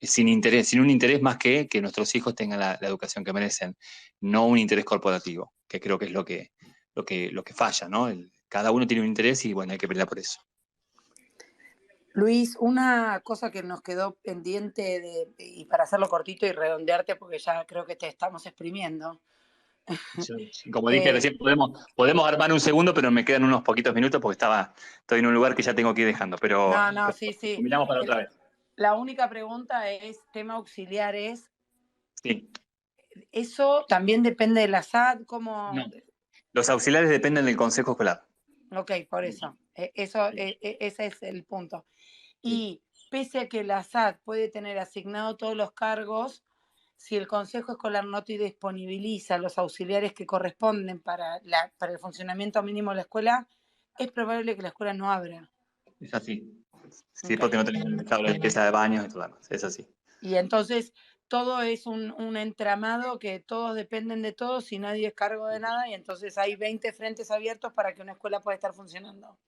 sin un interés más que nuestros hijos tengan la educación que merecen, no un interés corporativo, que creo que es lo que falla, ¿no? Cada uno tiene un interés y bueno, hay que pelear por eso. Luis, una cosa que nos quedó pendiente, y para hacerlo cortito y redondearte, porque ya creo que te estamos exprimiendo. Como dije recién, podemos armar un segundo, pero me quedan unos poquitos minutos porque estoy en un lugar que ya tengo que ir dejando, pero sí. Miramos para otra vez. La única pregunta es tema auxiliares. Sí. ¿Eso también depende de la SAD? ¿Cómo? No. Los auxiliares dependen del consejo escolar. Ok, por eso. Ese es el punto. Y pese a que la SAD puede tener asignado todos los cargos, si el consejo escolar no te disponibiliza los auxiliares que corresponden para el funcionamiento mínimo de la escuela, es probable que la escuela no abra. Es así. Sí, porque no tenemos tabla de limpieza de baños y todo demás. Es así. Y entonces todo es un entramado que todos dependen de todos y nadie es cargo de nada, y entonces hay 20 frentes abiertos para que una escuela pueda estar funcionando.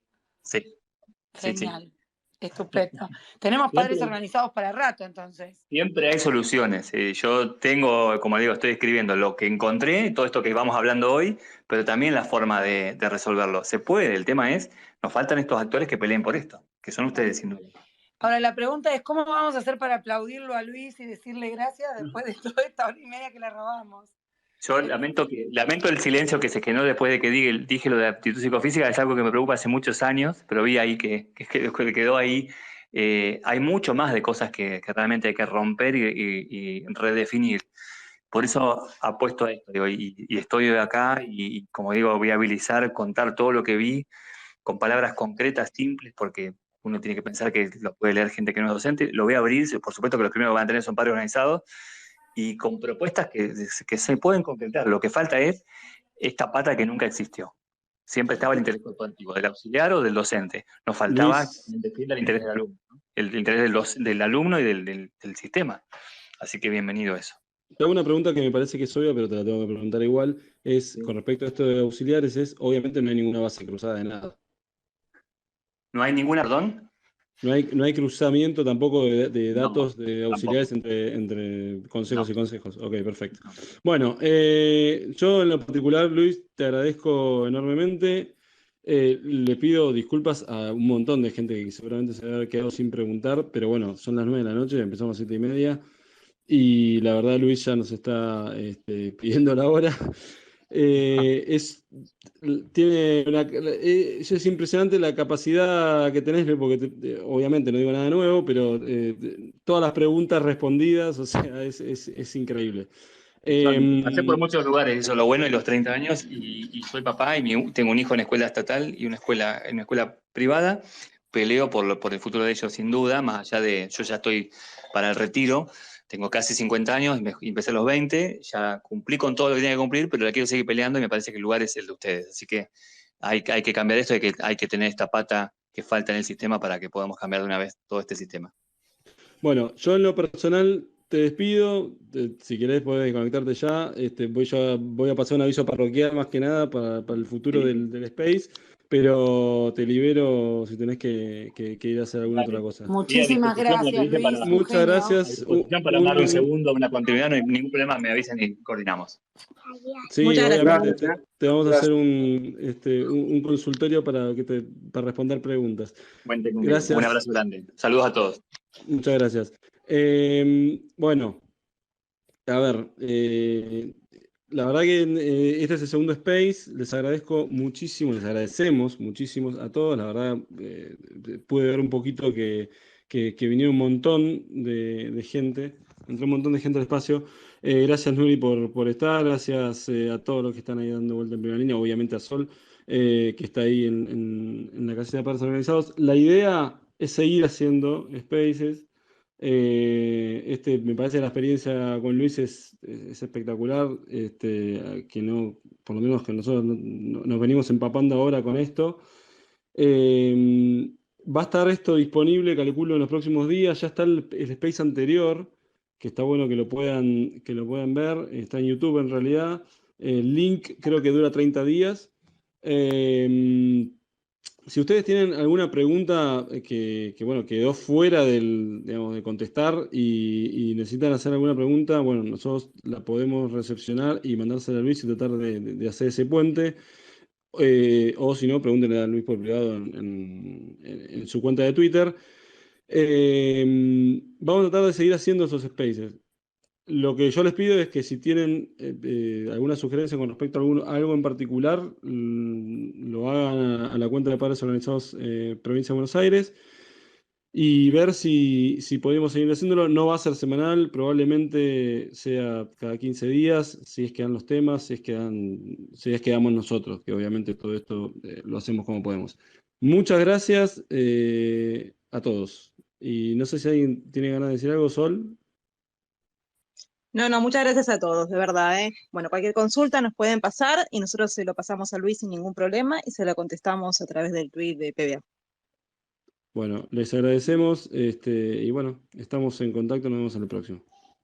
Sí. Genial. Sí. Estupendo. Tenemos padres organizados para rato, entonces. Siempre hay soluciones. Yo tengo, como digo, estoy escribiendo lo que encontré, todo esto que vamos hablando hoy, pero también la forma de resolverlo. Se puede, el tema es, nos faltan estos actores que peleen por esto, que son ustedes sin duda. Ahora la pregunta es, ¿cómo vamos a hacer para aplaudirlo a Luis y decirle gracias después de toda esta hora y media que le robamos? Yo lamento el silencio que se generó después de que dije lo de aptitud psicofísica, es algo que me preocupa hace muchos años, pero vi ahí que quedó ahí. Hay mucho más de cosas que realmente hay que romper y redefinir. Por eso apuesto a esto, digo, y estoy acá y como digo, voy a habilitar, contar todo lo que vi con palabras concretas, simples, porque uno tiene que pensar que lo puede leer gente que no es docente. Lo voy a abrir, por supuesto que los primeros que van a tener son padres organizados, y con propuestas que se pueden concretar. Lo que falta es esta pata que nunca existió. Siempre estaba el interés corporativo, del auxiliar o del docente. Nos faltaba definir el interés del alumno, ¿no? El interés del alumno y del sistema. Así que bienvenido a eso. Te hago una pregunta que me parece que es obvia, pero te la tengo que preguntar igual. Con respecto a esto de auxiliares, obviamente no hay ninguna base cruzada de nada. ¿No hay ninguna, perdón? No hay cruzamiento tampoco de No, datos de auxiliares tampoco. entre consejos No. y consejos. Ok, perfecto. Bueno, yo en lo particular, Luis, te agradezco enormemente. Le pido disculpas a un montón de gente que seguramente se va a haber quedado sin preguntar, pero bueno, son las 9 de la noche, empezamos a 7:30. Y la verdad, Luis ya nos está pidiendo la hora. Es impresionante la capacidad que tenés, porque obviamente no digo nada nuevo, pero todas las preguntas respondidas, o sea, es increíble. Pasé por muchos lugares, eso es lo bueno de los 30 años, y soy papá y tengo un hijo en escuela estatal y en una escuela privada. Peleo por el futuro de ellos sin duda, más allá de, yo ya estoy para el retiro, tengo casi 50 años, empecé a los 20, ya cumplí con todo lo que tenía que cumplir, pero la quiero seguir peleando y me parece que el lugar es el de ustedes. Así que hay que cambiar esto, hay que tener esta pata que falta en el sistema para que podamos cambiar de una vez todo este sistema. Bueno, yo en lo personal te despido. Si querés podés conectarte ya. Voy a pasar un aviso parroquial más que nada para el futuro del Space, pero te libero si tenés que ir a hacer alguna otra cosa. Muchísimas gracias, Luis. Un Muchas genio. gracias. Para dar un segundo, una continuidad, no hay ningún problema, me avisan y coordinamos. Sí, Muchas obviamente gracias. te vamos a hacer un consultorio para responder preguntas. Gracias. Un abrazo grande. Saludos a todos. Muchas gracias. Bueno, a ver, la verdad que este es el segundo Space. Les agradezco muchísimo, les agradecemos muchísimo a todos. La verdad, pude ver un poquito que vinieron un montón de gente, entró un montón de gente al espacio. Gracias, Nuri, por estar. Gracias a todos los que están ahí dando vuelta en primera línea. Obviamente a Sol, que está ahí en la casilla de padres organizados. La idea es seguir haciendo Spaces. Me parece que la experiencia con Luis es espectacular, que no, por lo menos que nosotros nos venimos empapando ahora con esto. Va a estar esto disponible, calculo, en los próximos días. Ya está el Space anterior, que está bueno que lo puedan ver. Está en YouTube en realidad. El link creo que dura 30 días. Si ustedes tienen alguna pregunta que quedó fuera de contestar y necesitan hacer alguna pregunta, bueno, nosotros la podemos recepcionar y mandársela a Luis y tratar de hacer ese puente. O si no, pregúntenle a Luis por privado en su cuenta de Twitter. Vamos a tratar de seguir haciendo esos spaces. Lo que yo les pido es que si tienen alguna sugerencia con respecto a algo en particular, lo hagan a la cuenta de Padres Organizados Provincia de Buenos Aires y ver si podemos seguir haciéndolo. No va a ser semanal, probablemente sea cada 15 días, si es que dan los temas, si es que damos nosotros, que obviamente todo esto lo hacemos como podemos. Muchas gracias a todos. Y no sé si alguien tiene ganas de decir algo, Sol. No, muchas gracias a todos, de verdad, ¿eh? Bueno, cualquier consulta nos pueden pasar y nosotros se lo pasamos a Luis sin ningún problema y se lo contestamos a través del tweet de PBA. Bueno, les agradecemos y bueno, estamos en contacto, nos vemos en el próximo.